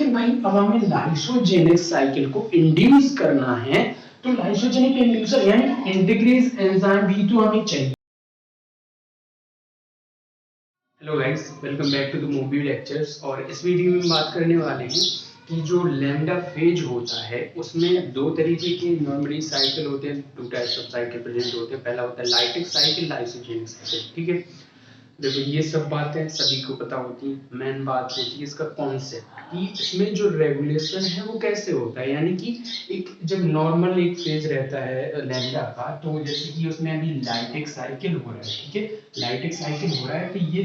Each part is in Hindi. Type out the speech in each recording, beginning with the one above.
भाई अब हमें लाइसोजेनिक साइकिल को इंड्यूस करना है, तो लाइसोजेनिक इंड्यूसर यानी इंटीग्रेज एंजाइम भी तो हमें चाहिए। Hello guys, welcome back to the movie lectures. और इस वीडियो में बात करने वाले हैं कि जो लैम्डा फेज होता है उसमें दो तरीके के नॉर्मली साइकिल होते हैं, two types of cycle present होते हैं। पहला होता है लाइटिक साइकिल, लाइसोजेनिक साइकिल। ठीक है, देखो ये सब बातें सभी को पता होती है। मेन बात होती है इसका कॉन्सेप्ट कि इसमें जो रेगुलेशन है वो कैसे होता है। यानी कि एक जब नॉर्मल एक फेज रहता है लैम्डा का, तो जैसे कि उसमें अभी लाइटिक साइकिल हो रहा है, ठीक है, लाइटिक साइकिल हो रहा है, तो ये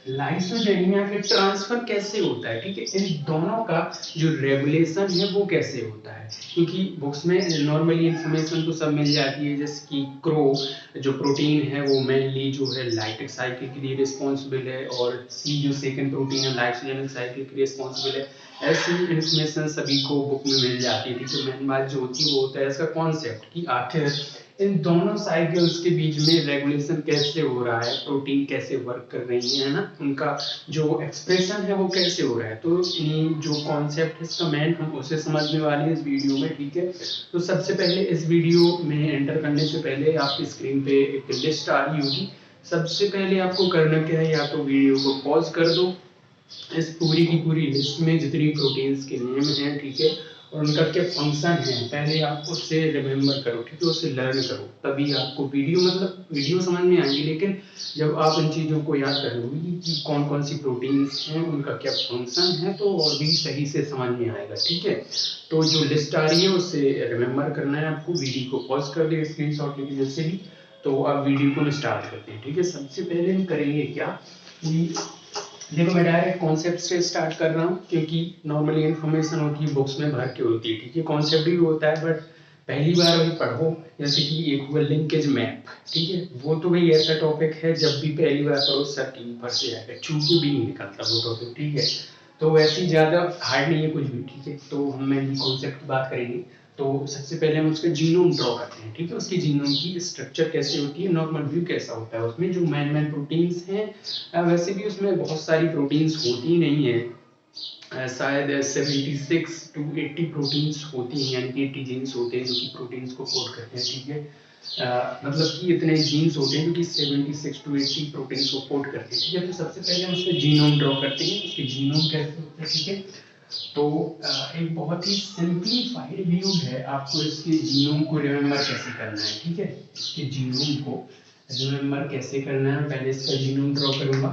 लाइसोजेनिया के ट्रांसफर कैसे होता है, ठीक है, इन दोनों का जो रेगुलेशन है वो कैसे होता है। क्योंकि बुक्स में नॉर्मली इंफॉर्मेशन तो सब मिल जाती है, जैसे कि क्रो जो प्रोटीन है वो मेनली जो है लाइटिक साइकिल के लिए रिस्पॉन्सिबल है, और सी जो सेकंड प्रोटीन है लाइसोजेनिक साइकिल के लिए रिस्पॉन्सिबल है। ऐसी इंफॉर्मेशन सभी को बुक में मिल जाती है। ठीक है, मेन बात जो होती है वो होता है इसका कॉन्सेप्ट कि आखिर इन दोनों साइकिल्स के बीच में रेगुलेशन कैसे हो रहा है, प्रोटीन कैसे वर्क कर रही है ना, उनका जो एक्सप्रेशन है वो कैसे हो रहा है। तो जो कॉन्सेप्ट है इसका मेन हम उसे समझने वाले हैं इस वीडियो में। ठीक है, तो सबसे पहले इस वीडियो में एंटर करने से पहले आपकी स्क्रीन पे एक लिस्ट आ रही होगी। सबसे पहले आपको करना क्या है, या तो वीडियो को पॉज कर दो, इस पूरी की पूरी लिस्ट में जितनी प्रोटीन्स के नेम हैं, ठीक है, और उनका क्या फंक्शन है, पहले आप उससे रिमेम्बर करो, ठीक है, उससे लर्न करो, तभी आपको वीडियो समझ में आएंगी। लेकिन जब आप इन चीज़ों को याद कर लोगे कि कौन कौन सी प्रोटीन्स हैं, उनका क्या फंक्शन है, तो और भी सही से समझ में आएगा। ठीक है, तो जो लिस्ट आ रही है उससे रिमेम्बर करना है आपको। वीडियो को पॉज कर दे स्क्रीनशॉट लेके जैसे भी। तो अब वीडियो को स्टार्ट करते हैं। ठीक है, सबसे पहले हम करेंगे क्या कि देखो मैं डायरेक्ट कॉन्सेप्ट से स्टार्ट कर रहा हूँ, क्योंकि नॉर्मली इन्फॉर्मेशन होती है बुक्स में भर के होती है। ठीक है, कॉन्सेप्ट भी होता है, बट पहली बार वही पढ़ो। जैसे कि एक हुआ लिंकेज मैप, ठीक है, वो तो भाई ऐसा टॉपिक है जब भी पहली बार पढ़ो सब टीवी पर से आएगा, छूटू भी नहीं निकलता वो टॉपिक। ठीक है, तो वैसे ही ज़्यादा हार्ड नहीं है कुछ भी। ठीक है, तो हम मेनली कॉन्सेप्ट की बात करेंगे। तो सबसे पहले हम उसका जीनोम ड्रॉ करते हैं। ठीक है, उसकी जीनोम की स्ट्रक्चर कैसे होती है, नॉर्मल व्यू कैसा होता है, उसमें जो मेन प्रोटीन्स हैं, वैसे भी उसमें बहुत सारी प्रोटीन्स होती नहीं है, शायद 76 to 80 प्रोटीन्स होती हैं, यानी कि 80 जीन्स होते हैं जो कि प्रोटीन्स को कोड करते हैं। ठीक है, मतलब कि इतने जीन्स होते हैं जो कि 76 to 80 प्रोटीन्स को कोड करते हैं। ठीक है, तो सबसे पहले हम उसका जीनोम ड्रॉ करते हैं, उसके जीनोम कैसे होते हैं। ठीक है, तो एक बहुत ही सिंपलीफाइड व्यू है, आपको इसके जीनोम को रिमेम्बर कैसे करना है। ठीक है, इसके जीनोम को रिमेम्बर कैसे करना है, पहले इसका जीनोम ड्रॉ करूंगा।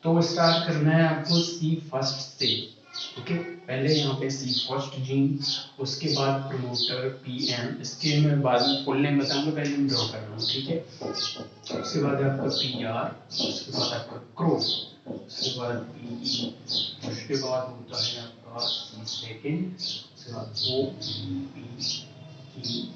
तो स्टार्ट करना है आपको सी फर्स्ट से। ओके, पहले यहाँ पे सी फर्स्ट जीन, उसके बाद प्रमोटर पीएम, इसके मैं बाद में फुल नेम बताऊंगा, पहले मैं ड्रॉ कर रहा हूँ। ठीक है, उसके बाद आपका पीआर, उसके बाद आपका क्रो, उसके बाद पीई, उसके बाद होता है आपका सी सेकेंड, उसके बाद O P E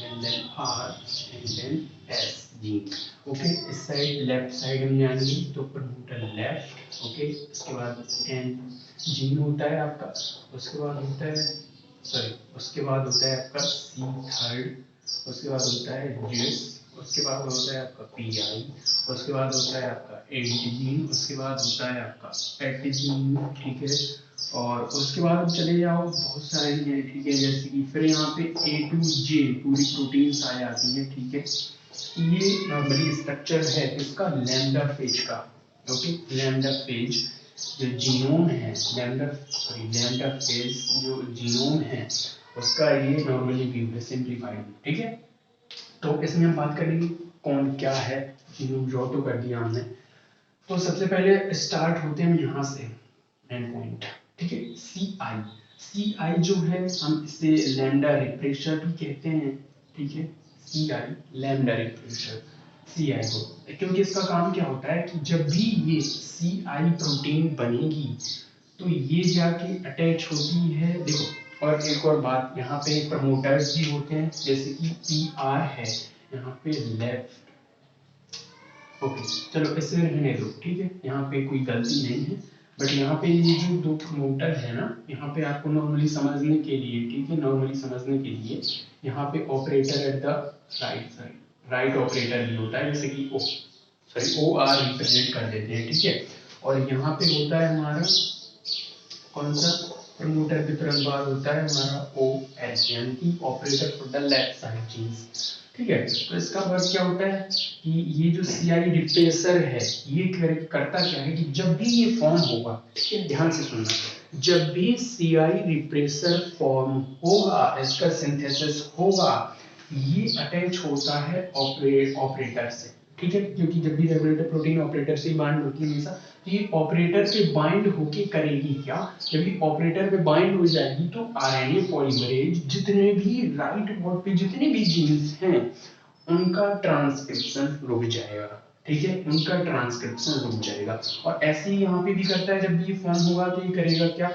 and then R and then S gene. Okay, इस साइड लेफ्ट साइड हम जाएंगे तो प्रमोटर लेफ्ट। ओके, इसके बाद एन जीन होता है आपका, उसके बाद होता है उसके बाद होता है आपका सी थर्ड, उसके बाद होता है जेस, उसके बाद होता है आपका पीआई, उसके बाद होता है आपका एंटीजीन, उसके बाद होता है आपका एटीजीन। ठीक है, और उसके बाद चले जाओ बहुत सारी हैं। ठीक है, जैसे कि फिर यहाँ पे ए टू जे पूरी प्रोटीन्स आ जाती हैं। ठीक है, ये नॉर्मली स्ट्रक्चर है इसका लैम्डा फेज का। ओके, लैम्डा फेज जो जीनोम है, लैम्डा फेज जो जीनोम है उसका ये नॉर्मली व्यू है, सिंप्लीफाइड। ठीक है, तो इसमें हम बात करेंगे कौन क्या है, जीनोम ड्रॉ तो कर दिया हमने। तो सबसे पहले स्टार्ट होते हैं यहाँ से, एंड पॉइंट। ठीक है, सी आई जो है हम इसे लैम्डा रिफ्रेशर भी कहते हैं। ठीक है, सी आई लैम्डा रिफ्रेशर, सी आई को, क्योंकि इसका काम क्या होता है कि जब भी ये सी आई प्रोटीन बनेगी तो ये जाके अटैच होती है। देखो, और एक और बात, यहाँ पे प्रमोटर्स भी होते हैं, जैसे कि पी आर है यहाँ पे लेफ्ट। ओके, चलो इसे रहने दो। ठीक है, यहाँ पे कोई गलती नहीं है, बट यहाँ पे ये जो दो प्रमोटर है ना, यहाँ पे आपको नॉर्मली समझने के लिए, ठीक है, नॉर्मली समझने के लिए यहाँ पे operator at the right side, right operator भी होता है, जैसे कि ओ आर रिप्रेजेंट कर देते हैं। ठीक है, और यहाँ पे होता है हमारा कौन सा? प्रमोटर के तुरंत बाद होता है हमारा OL यानी कि operator for the left side genes. ठीक है, तो इसका वर्क क्या होता है कि ये जो CI रिप्रेसर है ये करता क्या है कि जब भी ये फॉर्म होगा, ठीक है ध्यान से सुनना, जब भी CI रिप्रेसर फॉर्म होगा, इसका सिंथेसिस होगा, ये अटैच होता है ऑपरेटर से। ठीक है, क्योंकि जब भी रेगुलेटर प्रोटीन ऑपरेटर से बाइंड होती है हमेशा, तो ये ऑपरेटर पे बाइंड होके करेगी क्या, जब ये ऑपरेटर पे बाइंड हो जाएगी तो RNA पॉलीमरेज जितने भी राइट बोर्ड पे जितने भी जीन्स हैं उनका ट्रांसक्रिप्शन रुक जाएगा। ठीक है, उनका ट्रांसक्रिप्शन रुक जाएगा। और ऐसे ही यहाँ पे भी करता है, जब भी ये फॉर्म होगा तो ये करेगा क्या,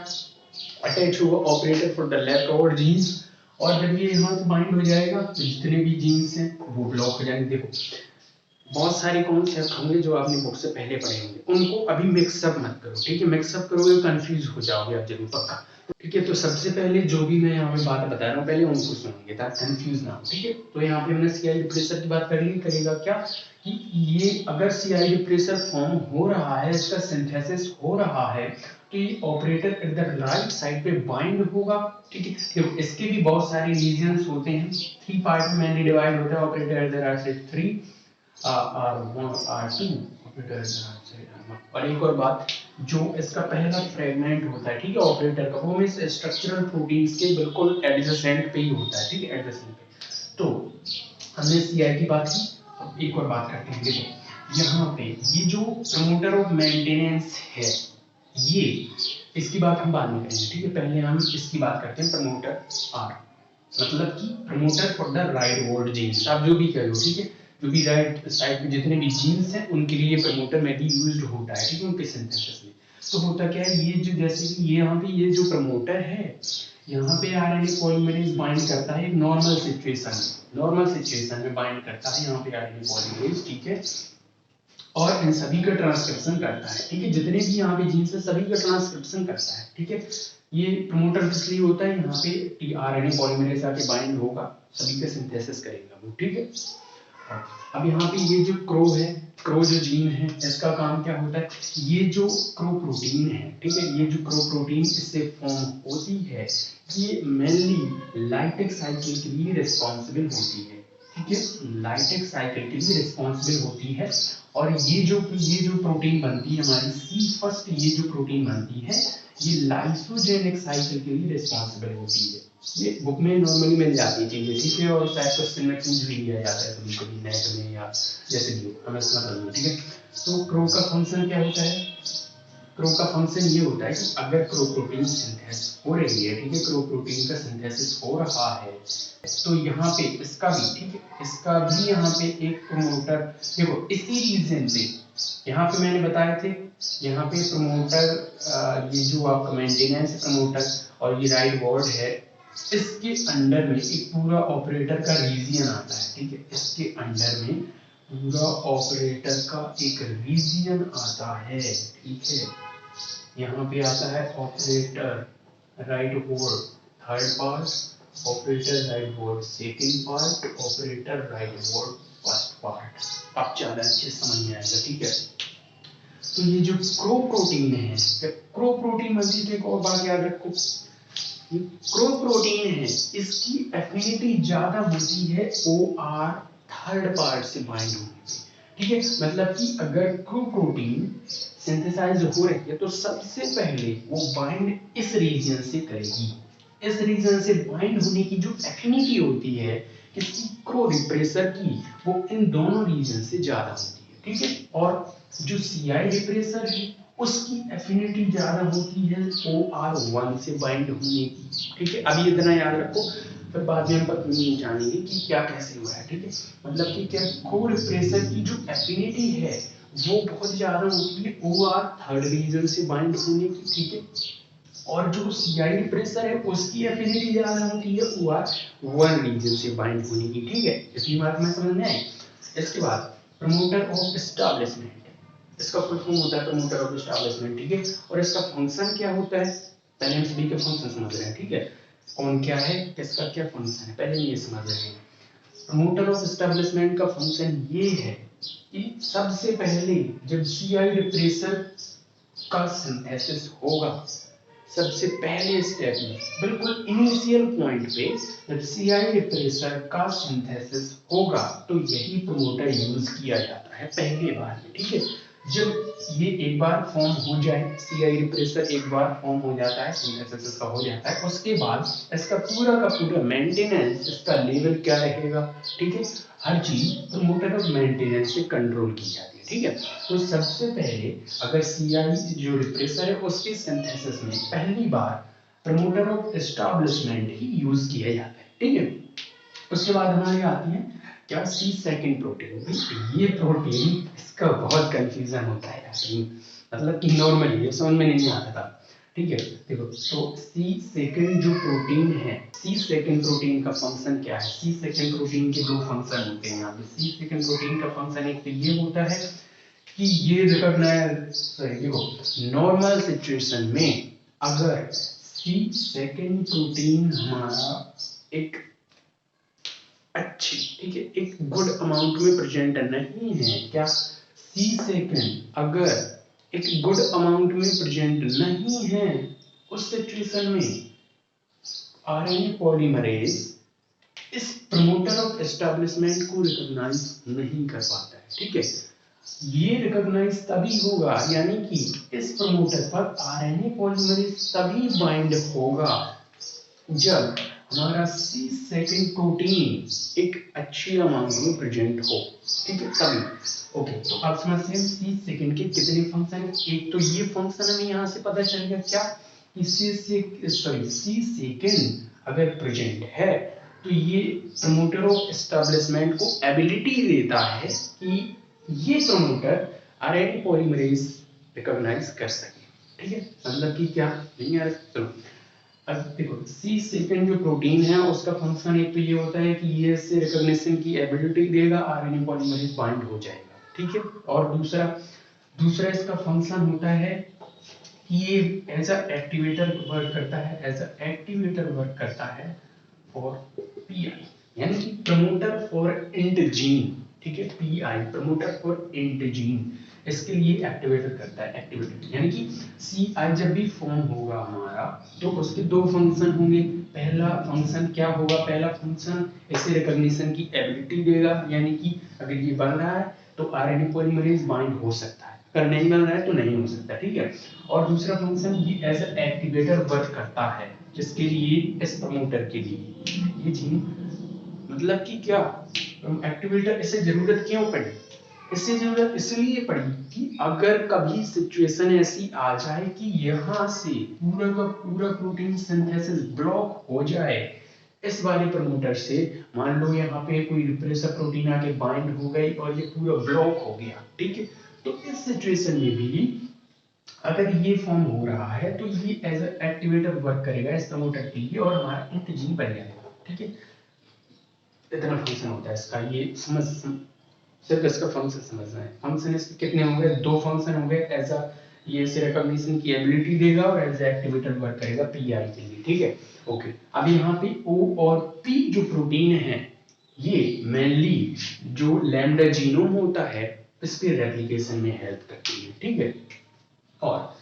अटैच होगा operator for the leftward genes, और जब ये यहाँ से बाइंड हो जाएगा तो जितने भी जीन्स हैं वो ब्लॉक हो जाएंगे। देखो बहुत सारे कॉन्सेप्ट होंगे जो आपने बुक से पहले पढ़े होंगे, उनको अभी मिक्सअप मत करो। ठीक है, मिक्सअप करोगे कंफ्यूज हो जाओगे आप जरूर पक्का। ठीक है, तो सबसे पहले जो भी मैं यहाँ पे बात बता रहा हूँ पहले उनको सुनेंगे ताकि कंफ्यूज ना हो। ठीक है, तो यहाँ पे हमने CI रिप्रेसर की बात कर ली। करेगा क्या कि ये अगर CI रिप्रेसर फॉर्म हो रहा है, इसका सिंथेसिस हो रहा है, तो ये operator at the right side पे बाइंड होगा। ठीक है, देखो इसके भी बहुत सारे रीजंस होते हैं, 3 पार्ट में मैंने डिवाइड होता है operator at the right side 3 R1 R2 operator at the right side. और एक और बात, जो इसका पहला फ्रेगमेंट होता है, ठीक है ऑपरेटर का, वो हमें स्ट्रक्चरल प्रोटीन्स के बिल्कुल एडजेसेंट पे ही होता है। ठीक है, एडजेसेंट पे। तो हमने CI की बात की, अब एक और बात करते हैं। देखो यहाँ पे ये जो प्रमोटर ऑफ मेंटेनेंस है, ये इसकी बात हम बाद में करेंगे। ठीक है, पहले हम इसकी बात करते हैं प्रमोटर R, मतलब कि promoter for the rightward genes, आप जो भी कह लो। ठीक है, जो भी राइट साइड पे जितने भी जीन्स हैं उनके लिए प्रमोटर में भी यूज्ड होता है। ठीक है, उनके सिंथेसिस में। तो होता क्या है, ये जो जैसे कि ये यहाँ पे ये जो प्रमोटर है, यहाँ पे RNA पॉलीमरेज बाइंड करता है एक नॉर्मल सिचुएशन में बाइंड करता है यहाँ पे RNA पॉलीमरेज। ठीक है, और इन सभी का ट्रांसक्रिप्शन करता है। ठीक है, जितने भी यहाँ पे जीन्स है सभी का ट्रांसक्रिप्शन करता है। ठीक है, ये प्रमोटर इसलिए होता है, यहाँ पे RNA पॉलीमरेज आके बाइंड होगा, सभी का सिंथेसिस करेगा वो। ठीक है, अब यहाँ पे ये जो क्रो जो जीन है, इसका काम क्या होता है, ये जो क्रो प्रोटीन है, ठीक है, ये जो क्रो प्रोटीन इससे फॉर्म होती है, ये मेनली लाइटिक साइकिल के लिए रिस्पॉन्सिबल होती है। ठीक है, लाइटिक साइकिल के लिए रिस्पॉन्सिबल होती है। और ये जो प्रोटीन बनती है हमारी फर्स्ट ये जो प्रोटीन बनती है, ये लाइसोजेनिक साइकिल के लिए रिस्पॉन्सिबल होती है। ये बुक में नॉर्मली मिल जाती है चीजें। ठीक है, और शायद क्वेश्चन में पूछ भी लिया जाता है कभी कभी नेट में या जैसे भी हो, हमें समझ नहीं। ठीक है, तो क्रो का फंक्शन क्या होता है, क्रो का फंक्शन ये होता है कि अगर क्रो प्रोटीन सिंथेसिस हो रही है, ठीक है, क्रो प्रोटीन का सिंथेसिस हो रहा है, तो यहाँ पे इसका भी, ठीक है, इसका भी यहाँ पे एक प्रमोटर, देखो इसी रीजन से यहाँ पे मैंने बताए थे, यहाँ पे प्रमोटर ये जो आपका मेंटेनेंस प्रमोटर और ये राइट बोर्ड है, इसके अंडर में एक पूरा ऑपरेटर का रीजन आता है। ठीक है, इसके अंडर में पूरा ऑपरेटर का एक रीजन आता है। ठीक है, यहाँ पे आता है operator right board third part, operator right board second part, operator right board first part. अब ज्यादा अच्छे समझ में आएगा। ठीक है, तो ये जो क्रो प्रोटीन है, क्रो प्रोटीन बनती है, एक और बात याद रखो, क्रो प्रोटीन है, इसकी एफिनिटी ज्यादा होती है OR थर्ड पार्ट से बाइंड होने पे। ठीक है, मतलब कि अगर क्रो प्रोटीन सिंथेसाइज हो रही है तो सबसे पहले वो बाइंड इस रीजन से करेगी। इस रीजन से बाइंड होने की जो एफिनिटी होती है किसी क्रो रिप्रेसर की, वो इन दोनों रीजन से ज्यादा होती है। ठीक है, और जो CI रिप्रेसर है उसकी एफिनिटी ज्यादा होती है OR1 से बाइंड होने की। ठीक है, अभी इतना याद रखो, फिर बाद में हम जानेंगे कि क्या कैसे हुआ है। ठीक है, मतलब कि क्या को रिप्रेसर की जो एफिनिटी है वो बहुत ज्यादा होती है OR थर्ड रीजन से बाइंड होने की। ठीक है, और जो CI रिप्रेसर है उसकी एफिनिटी ज्यादा होती है OR1 रीजन से बाइंड होने की। ठीक है, इतनी बात में समझ में आई। इसके बाद प्रमोटर ऑफ एस्टैब्लिशमेंट, इसका फुल फॉर्म होता है प्रमोटर ऑफ एस्टैब्लिशमेंट। ठीक है, और इसका फंक्शन क्या होता है, पहले हम सभी के फंक्शन समझ रहे हैं। ठीक है, कौन क्या है, किसका क्या फंक्शन है, पहले ये समझ रहे हैं। प्रमोटर ऑफ एस्टैब्लिशमेंट का फंक्शन ये है कि सबसे पहले जब CI रिप्रेसर का सिंथेसिस होगा, सबसे पहले स्टेप में बिल्कुल इनिशियल पॉइंट पे जब सीआई रिप्रेसर का सिंथेसिस होगा तो यही प्रमोटर यूज किया जाता है पहले बार में, ठीक है। जब ये एक बार फॉर्म हो जाए, सीआई रिप्रेसर एक बार फॉर्म हो जाता है, सिंथेसिस इसका हो जाता है, उसके बाद इसका पूरा का पूरा मेंटेनेंस, इसका लेवल क्या रहेगा, ठीक है, हर चीज प्रमोटर ऑफ मेंटेनेंस से कंट्रोल की जाती है, ठीक है। तो सबसे पहले अगर सीआई जो रिप्रेसर है उसके सिंथेसिस में पहली बार प्रमोटर ऑफ एस्टैब्लिशमेंट ही यूज किया जाता है, ठीक है। उसके बाद हमारे आती है क्या, सी सेकंड प्रोटीन। ये प्रोटीन इसका बहुत कंफ्यूजन होता है यार, मतलब कि नॉर्मली ये समझ में नहीं आता था, ठीक है। देखो तो सी सेकंड जो प्रोटीन है, सी सेकंड प्रोटीन का फंक्शन क्या है, सी सेकंड प्रोटीन के दो फंक्शन होते हैं यहाँ पे। सी सेकंड प्रोटीन का फंक्शन एक तो ये होता है कि ये रिकॉग्नाइज, देखो नॉर्मल सिचुएशन में अगर सी सेकंड प्रोटीन हमारा एक अच्छी, ठीक है, एक गुड अमाउंट में प्रेजेंट नहीं है, क्या सी सेकंड अगर एक गुड अमाउंट में प्रेजेंट नहीं है, उस सिचुएशन में आरएनए पॉलीमरेज इस प्रमोटर ऑफ एस्टैब्लिशमेंट को रिकॉग्नाइज नहीं कर पाता है, ठीक है। ये रिकॉग्नाइज तभी होगा, यानी कि इस प्रमोटर पर आरएनए पॉलीमरेज तभी बाइंड होगा जब हमारा सी सेकंड प्रोटीन एक अच्छी अमाउंट में प्रेजेंट हो, ठीक है, तभी। ओके, तो आप समझते हैं सी सेकंड के कितने फंक्शन है। एक तो ये फंक्शन हमें यहाँ से पता चल गया क्या, कि सी सेकंड अगर प्रेजेंट है तो ये प्रमोटर ऑफ एस्टैब्लिशमेंट को एबिलिटी देता है कि ये प्रमोटर आरएनए पॉलीमरेज रिकॉग्नाइज कर सके, ठीक है। मतलब कि क्या नहीं यार, चलो अब देखो सी सेकंड जो प्रोटीन है उसका फंक्शन एक तो ये होता है कि ये इससे रिकॉग्निशन की एबिलिटी देगा, आरएनए पॉलीमरेज बाइंड हो जाएगा, ठीक है। और दूसरा दूसरा इसका फंक्शन होता है कि ये एज अ एक्टिवेटर वर्क करता है, एज अ एक्टिवेटर वर्क करता है फॉर पीआई, यानी कि प्रमोटर फॉर इंटजीन, ठीक है, पीआई प्रमोटर फॉर इंटजीन, इसके लिए एक्टिवेटर करता है, एक्टिवेटर यानी कि सीआई जब भी फॉर्म होगा हमारा तो उसके दो फंक्शन होंगे। पहला फंक्शन क्या होगा, पहला फंक्शन इसे रिकॉग्निशन की एबिलिटी देगा, यानी कि अगर ये बन रहा है तो आरएनए पॉलीमरेज बाइंड हो सकता है, अगर नहीं बन रहा है तो नहीं हो सकता, ठीक है। और दूसरा फंक्शन ये एज अ एक्टिवेटर वर्क करता है, जिसके लिए, इस प्रमोटर के लिए ये चीज, मतलब कि क्या एक्टिवेटर, इसे जरूरत क्यों पड़ी, इससे जरूरत इसलिए पड़ी कि अगर कभी सिचुएशन ऐसी आ जाए कि यहाँ से पूरा का पूरा प्रोटीन सिंथेसिस ब्लॉक हो जाए इस वाले प्रमोटर से, मान लो यहाँ पे कोई रिप्रेसर प्रोटीन आके बाइंड हो गई और ये पूरा ब्लॉक हो गया, ठीक है, तो इस सिचुएशन में भी अगर ये फॉर्म हो रहा है तो ये एज एक्टिवेटर वर्क करेगा इस प्रमोटर के लिए और हमारा इंटजीन बन जाएगा, ठीक है। इतना फंक्शन होता है इसका, ये सिर्फ इसका फंक्शन समझना है। फंक्शन इसके कितने होंगे, दो फंक्शन होंगे, एज अ ये इसे रिकॉग्निशन की एबिलिटी देगा और एज एक्टिवेटर वर्क करेगा पीआई के लिए, ठीक है। ओके, अब यहाँ पे ओ और पी जो प्रोटीन है ये मेनली जो लैम्डा जीनोम होता है इसके रेप्लिकेशन में हेल्प करती है, ठीक है। और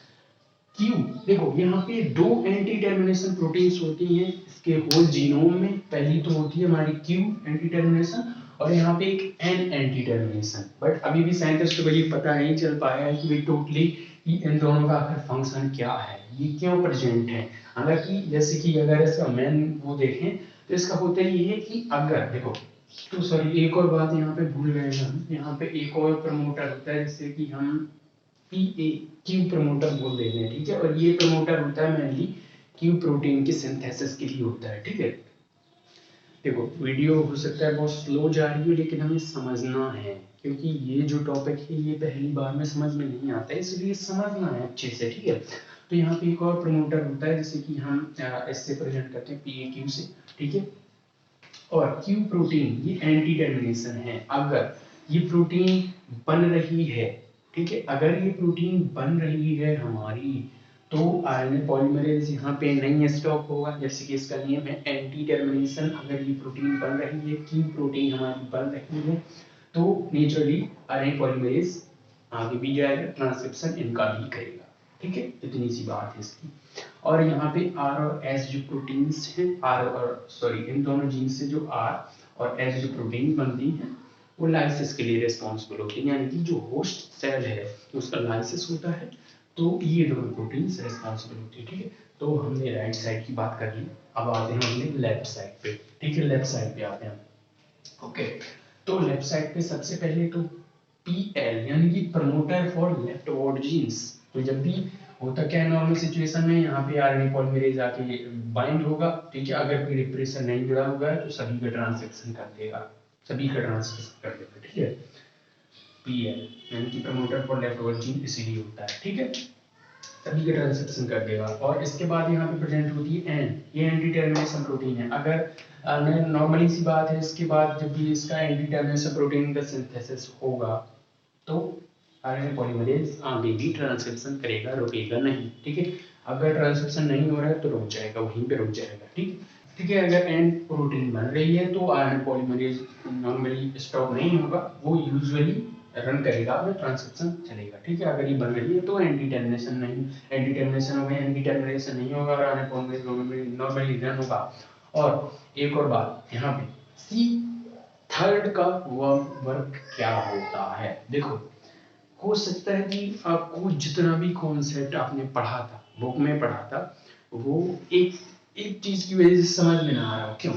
क्यू, देखो यहाँ पे दो एंटी टर्मिनेशन प्रोटीन्स होती हैं इसके होल जीनोम में, पहली तो होती है हमारी क्यू एंटी टर्मिनेशन और यहाँ पे एक एन एंटी टर्मिनेशन, बट अभी भी साइंटिस्ट को ये पता नहीं चल पाया है कि वे टोटली इन दोनों का आखिर फंक्शन क्या है, ये क्यों प्रेजेंट है। हालांकि जैसे कि अगर इसका मेन वो देखें तो इसका होता ये है कि अगर देखो, तो सॉरी एक और बात यहाँ पे भूल गए हम, यहाँ पे एक और प्रमोटर होता है जिससे कि हम पीए क्यू प्रमोटर बोल देते हैं, ठीक है। और ये प्रमोटर होता है मेनली क्यू प्रोटीन के सिंथेसिस के लिए होता है, ठीक है। देखो वीडियो हो सकता है बहुत स्लो जा रही है लेकिन हमें समझना है, क्योंकि ये जो टॉपिक है ये पहली बार में समझ में नहीं आता है, इसलिए समझना है अच्छे से, ठीक है। तो यहाँ पे एक और प्रमोटर होता है जैसे कि हम इससे प्रेजेंट करते हैं पीए क्यू से, ठीक है। और क्यू प्रोटीन ये एंटी टर्मिनेशन है, अगर ये प्रोटीन बन रही है, ठीक है, अगर ये प्रोटीन बन रही है हमारी तो आरएनए पॉलीमरेज यहाँ पे नहीं स्टॉप होगा, जैसे कि इसका नियम है एंटी टर्मिनेशन, अगर ये प्रोटीन बन रही है, क्यू प्रोटीन हमारी बन रही है तो नेचुरली आरएनए पॉलीमरेज आगे भी जाएगा, ट्रांसक्रिप्शन इनका भी करेगा, ठीक है, इतनी सी बात है इसकी। और यहाँ पे आर और एस जो प्रोटीन्स हैं, आर और सॉरी इन दोनों जीन्स से जो आर और एस जो प्रोटीन बनती हैं वो लाइसिस के लिए रिस्पॉन्सिबल होती है, यानी कि जो होस्ट सेल है उसका लाइसिस होता है, तो ये दोनों प्रोटीन्स रिस्पॉन्सिबल होती है। ठीक है, तो हमने राइट साइड की बात कर ली, अब आते हैं हमने लेफ्ट साइड पे। ठीक है, लेफ्ट साइड पे आते हैं। ओके, तो लेफ्ट साइड पे सबसे पहले तो PL यानी कि प्रमोटर फॉर लेफ्टवर्ड जीन्स। तो जब भी होता क्या है नॉर्मल सिचुएशन में, यहाँ पे RNA पॉलीमरेज आके बाइंड होगा। ठीक है, अगर कोई रिप्रेसर नहीं जुड़ा हुआ है तो सभी का ट्रांसक्रिप्शन कर देगा, सभी का ट्रांसक्रिप्शन कर देगा। ठीक है, PL यानी कि प्रमोटर फॉर लेफ्टवर्ड जीन इसीलिए होता है। ठीक है, सभी का ट्रांसक्रिप्शन कर देगा। और इसके बाद यहाँ पे प्रेजेंट होती है N, ये एंटी टर्मिनेशन प्रोटीन है। अगर नॉर्मली सी बात है, इसके बाद जब भी इसका एंटी टर्मिनेशन प्रोटीन का सिंथेसिस होगा तो RNA पॉलीमरेज आगे भी ट्रांसक्रिप्शन करेगा, रुकेगा नहीं। ठीक है, अगर ट्रांसक्रिप्शन नहीं हो रहा है तो रुक जाएगा, वहीं पे रुक जाएगा। ठीक है, अगर एंड प्रोटीन बन रही है तो RNA पॉलीमरेज नॉर्मली स्टॉप नहीं होगा, वो यूजुअली रन करेगा और ट्रांसक्रिप्शन चलेगा। ठीक है, अगर ये बन रही है तो एंटी टर्मिनेशन होगा, एंटी टर्मिनेशन नहीं होगा और RNA पॉलीमरेज नॉर्मली रन होगा। और एक और बात यहाँ पे सी थर्ड का वर्क क्या होता है। देखो, हो सकता है कि आपको जितना भी कॉन्सेप्ट आपने पढ़ा था, बुक में पढ़ा था, वो एक चीज की वजह से समझ में ना आ रहा हो। क्यों?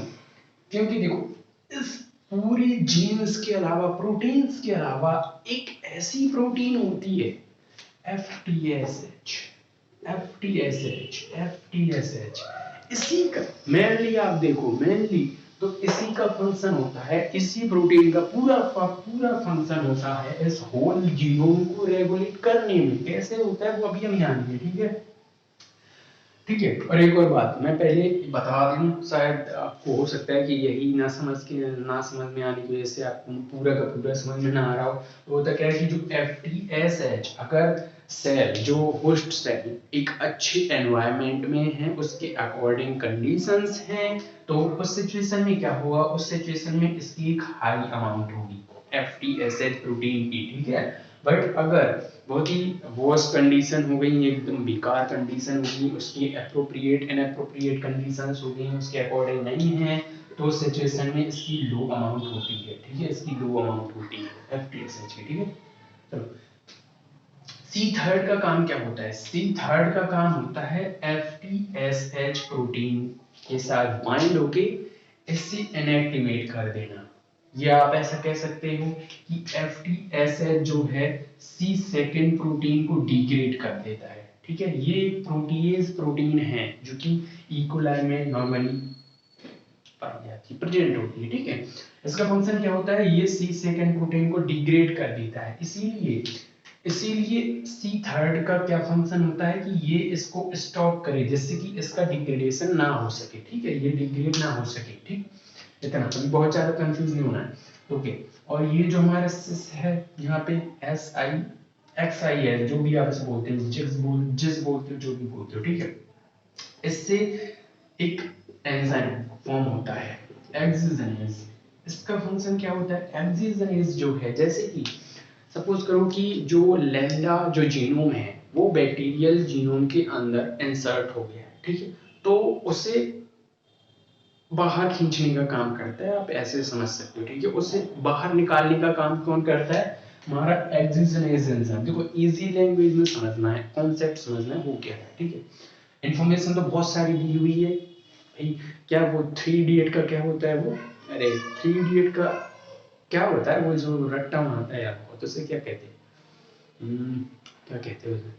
क्योंकि देखो, इस पूरे जीन्स के अलावा, प्रोटीन्स के अलावा एक ऐसी प्रोटीन होती है FTSH, इसी का मेनली आप देखो, तो इसी का फंक्शन होता है, इसी प्रोटीन का पूरा फंक्शन होता है इस होल जीनोम को रेगुलेट करने में। कैसे होता है वो अभी हम जानेंगे। ठीक है, और एक और बात मैं पहले बता दूं, शायद आपको हो सकता है कि यही ना समझ में आने की वजह से आपको पूरा का पूरा समझ में ना आ रहा हो। तो होता क्या है कि जो FTSH, अगर सेल जो होस्ट सेल एक अच्छे एनवायरनमेंट में है, उसके अकॉर्डिंग कंडीशंस हैं, तो उस सिचुएशन में क्या होगा, उस सिचुएशन में इसकी एक हाई अमाउंट होगी FTSH प्रोटीन की। ठीक है, बट अगर बहुत ही वर्स कंडीशन हो गई, एकदम बेकार कंडीशन होगी, उसकी एप्रोप्रिएट इनएप्रोप्रिएट कंडीशंस हो गई, उसके अकॉर्डिंग नहीं है, तो सिचुएशन में इसकी लो अमाउंट होती है। ठीक है, इसकी लो अमाउंट होती है FTSH की। ठीक है, चलो सी थर्ड का काम क्या होता है? सी थर्ड का काम होता है FTSH प्रोटीन के साथ बाइंड होके इसे इनएक्टिवेट कर देना। या आप ऐसा कह सकते हो कि FTSH जो है सी सेकेंड प्रोटीन को डिग्रेड कर देता है। ठीक है, ये प्रोटीएज प्रोटीन है जो कि इकोलाई में नॉर्मली पाई जाती है, प्रेजेंट होती है। ठीक है, इसका फंक्शन क्या होता है? ये सी सेकेंड प्रोटीन को डिग्रेड कर देता है। इसीलिए सी थर्ड का क्या फंक्शन होता है कि ये इसको स्टॉप करे, जिससे कि इसका डिग्रेडेशन ना हो सके। ठीक है, ये डिग्रेड ना हो सके। ठीक, इतना अभी बहुत ज्यादा कंफ्यूज नहीं होना है। ओके, और ये जो हमारा सिस है यहाँ पे SI XIS जो भी आप इसे बोलते हो, जिस बोलते हो, जो भी बोलते हो। ठीक है, इससे एक एंजाइम फॉर्म होता है एक्सिजनेज। इसका फंक्शन क्या होता है? एक्सिजनेज जो है, जैसे कि सपोज करो कि जो लैम्डा जो जीनोम है वो बैक्टीरियल जीनोम के अंदर इंसर्ट हो गया है। ठीक है, तो उसे बाहर खींचने का काम करता है, आप ऐसे समझ सकते हो। ठीक है, उसे बाहर निकालने का काम कौन करता है? हमारा एक्सिजनेज एंजाइम। देखो, इजी लैंग्वेज में समझना है, कॉन्सेप्ट समझना है, वो क्या है। ठीक है, इन्फॉर्मेशन तो बहुत सारी दी हुई है भाई। क्या वो 3 इडियट का क्या होता है? वो अरे 3 इडियट का क्या होता है? वो जो रट्टा मारता है यार, तो उसे क्या कहते हैं? क्या कहते हैं उसे?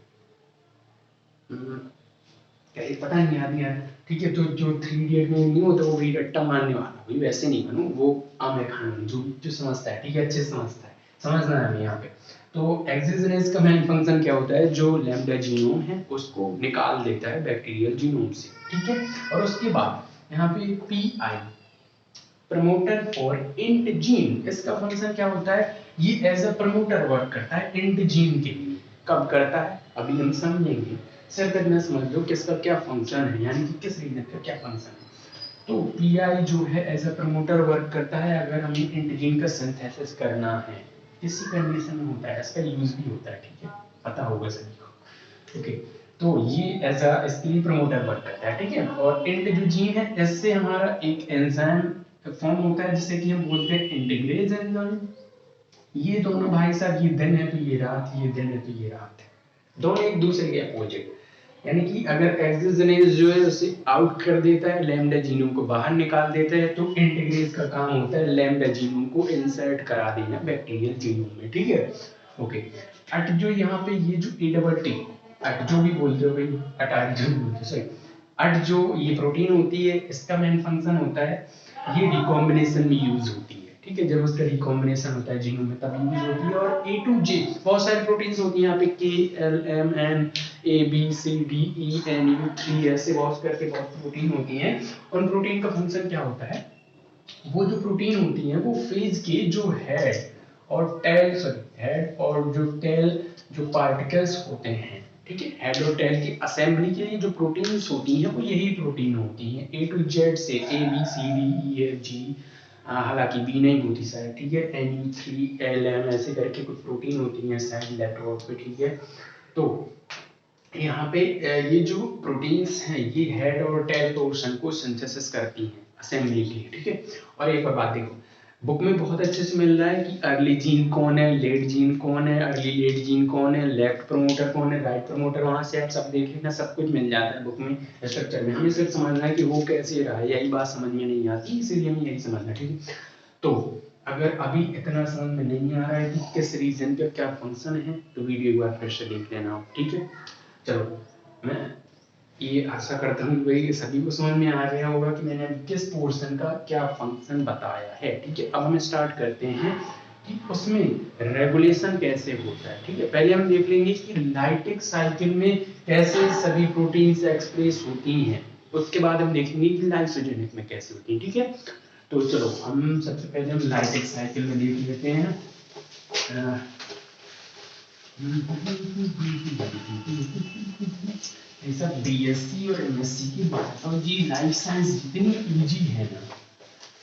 क्या ये पता नहीं, याद नहीं आ रहा। ठीक है, तो जो 3 इडियट में नहीं होता वो भी रट्टा मारने वाला, वही वैसे नहीं बनू, वो आमिर खान जो समझता है। ठीक है, अच्छे समझता है, समझना है हमें यहाँ पे। तो एक्सिजनेज का मेन फंक्शन क्या होता है? जो लैम्डा जीनोम है उसको निकाल देता है बैक्टीरियल जीनोम से। ठीक है, और उसके बाद यहाँ पे PI promoter for int gene, इसका फंक्शन क्या होता है? ये एज अ प्रमोटर वर्क करता है इंट जीन के लिए। कब करता है अभी हम समझेंगे, सिर्फ इतना समझ लो कि इसका क्या फंक्शन है, यानी कि किस रीजन का क्या फंक्शन है। तो PI जो है एज अ प्रमोटर वर्क करता है अगर हमें इंट जीन का सिंथेसिस करना है, किसी कंडीशन में होता है, इसका यूज भी होता है। ठीक है, पता होगा सभी को। ओके, तो ये ऐसा इसके लिए प्रमोटर वर्क करता है, ठीक है। और इंट जो जीन है, इससे हमारा एक एंजाइम फॉर्म होता है जिसे कि हम बोलते हैं इंटीग्रेज एंजाइम। ये दोनों भाई साहब, ये दिन है तो ये रात, ये दिन है तो ये रात है, दोनों एक दूसरे के अपोजिट। यानी कि अगर एक्सोजेनेज जो है उसे आउट कर देता है, लैम्डा जीनोम को बाहर निकाल देता है, तो इंटीग्रेज का काम होता है लैम्डा जीनोम को इंसर्ट करा देना बैक्टीरियल जीनोम में, ठीक है। ओके, अट जो यहाँ पे ये जो ए डबल टी, अट जो भी बोलते हो भाई, अटारी जो भी बोलते हो, सॉरी, अट जो ये प्रोटीन होती है, इसका मेन फंक्शन होता है, ये रिकॉम्बिनेशन में यूज होती है, ठीक है। जब उसका रिकॉम्बिनेशन होता है जीनोम में तब यूज होती है। और ए टू जे बहुत सारी प्रोटीन्स होती हैं यहाँ पे, K L M N A B C D E N U 3, ऐसे बहुत करके बहुत प्रोटीन होती हैं। और प्रोटीन का फंक्शन क्या होता है, वो जो प्रोटीन होती हैं वो फेज के जो हेड और टेल, सॉरी हेड और जो टेल जो पार्टिकल्स होते हैं, ठीक है, हेड और टेल की असेंबली के लिए जो प्रोटीन्स होती हैं वो यही प्रोटीन होती हैं, ए टू जेड से, A B C D E F G, हालांकि बी नहीं होती शायद, ठीक है, एन यू 3 एल एम ऐसे करके कुछ प्रोटीन होती हैं शायद लेफ्ट पे, ठीक है। तो यहाँ पे ये जो प्रोटीन्स हैं ये हेड और टेल पोर्शन को सिंथेसिस करती हैं असेंबली के लिए, ठीक है। और एक और बात देखो, बुक में बहुत अच्छे से मिल रहा है कि अर्ली जीन कौन है, लेट जीन कौन है, अर्ली लेट जीन कौन है, लेफ्ट प्रमोटर कौन है, राइट प्रमोटर, वहां से आप सब देख लेना, सब कुछ मिल जाता है बुक में स्ट्रक्चर में। हमें सिर्फ समझना है कि वो कैसे रहा है, यही बात समझ में नहीं आती, इसीलिए हमें यही समझना, ठीक है। तो अगर अभी इतना समझ में नहीं आ रहा है कि किस रीजन का क्या फंक्शन है, तो वीडियो एक बार फिर से देख लेना आप, ठीक है। चलो, मैं ये आशा करता हूँ भाई सभी को समझ में आ गया होगा कि मैंने किस पोर्शन का क्या फंक्शन बताया है, ठीक है। अब हम स्टार्ट करते हैं कि उसमें रेगुलेशन कैसे होता है, ठीक है। पहले हम देख लेंगे कि लाइटिक साइकिल में कैसे सभी प्रोटीन्स एक्सप्रेस होती हैं, उसके बाद हम देखेंगे कि लाइसोजेनिक में कैसे होती हैं, ठीक है। तो चलो हम सबसे पहले हम लाइटिक साइकिल में देख लेते हैं। ऐसा बीएससी और एमएससी की बायोलॉजी लाइफ साइंस जितनी इजी है ना,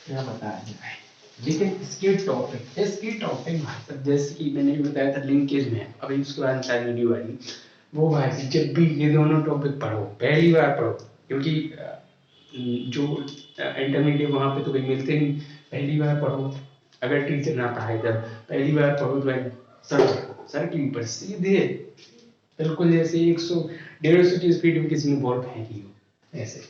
क्या बताया जाए। लेकिन इसके टॉपिक भाई, जैसे कि मैंने बताया था लिंकेज में, अभी उसके बाद शायद वीडियो आएगी, वो भाई जब भी ये दोनों टॉपिक पढ़ो, पहली बार पढ़ो, क्योंकि जो इंटरमीडिएट वहाँ पे तो कहीं मिलते नहीं, पहली बार पढ़ो, अगर टीचर ना पढ़ाए तब पहली बार पढ़ो तो भाई सर के ऊपर सीधे बिल्कुल जैसे 100-150 की स्पीड में किसी ने बॉल फेंकी हो ऐसे।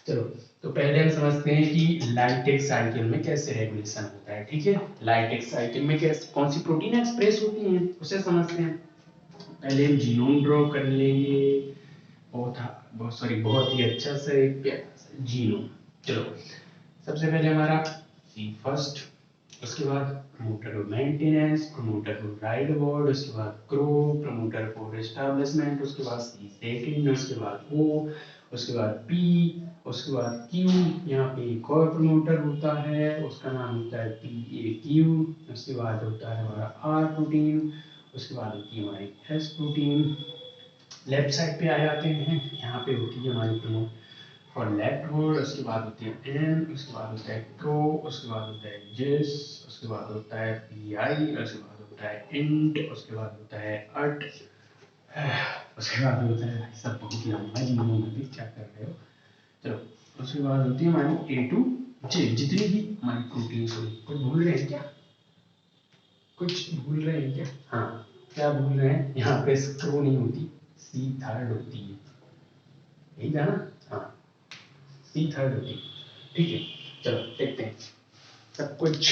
चलो, तो पहले हम समझते हैं कि लाइटिक साइकिल में कैसे रेगुलेशन होता है, ठीक है। लाइटिक साइकिल में कैसे कौन सी प्रोटीन एक्सप्रेस होती हैं उसे समझते हैं। पहले हम जीनोम ड्रॉ कर लेंगे, बहुत ही अच्छा से जीनोम। चलो, सबसे पहले हमारा फर्स्ट, उसके बाद promoter of maintenance, promoter of ride board, उसके बाद क्रो, प्रमोटर फॉर एस्टैब्लिशमेंट, उसके बाद सी सेकंड, उसके बाद ओ, उसके बाद पी, उसके बाद क्यू। यहाँ पे एक और प्रमोटर होता है, उसका नाम होता है पी ए क्यू। उसके बाद होता है हमारा आर प्रोटीन, उसके बाद होती है हमारी एस प्रोटीन। लेफ्ट साइड पे आ जाते हैं, यहाँ पे होती है हमारी प्रमोट और लेफ्ट बोर्ड, उसके बाद होती है एन, उसके बाद होता है क्रो, उसके बाद होता है जेस, उसके बाद होता है पी आई, उसके बाद होता है इंट, उसके बाद होता है अट, उसके बाद होता है सब बहुत लंबा जीनोम है, क्या कर रहे हो। चलो, उसके बाद होती है हमारी ए टू जे, जितनी भी हमारी प्रोटीन्स होगी। कुछ भूल रहे हैं क्या, कुछ भूल रहे हैं क्या? हाँ, क्या भूल रहे हैं, यहाँ पे क्रो नहीं होती, सी थर्ड होती है, यही था ना। हाँ, सी थर्ड होती है, ठीक है। चलो देखते हैं सब कुछ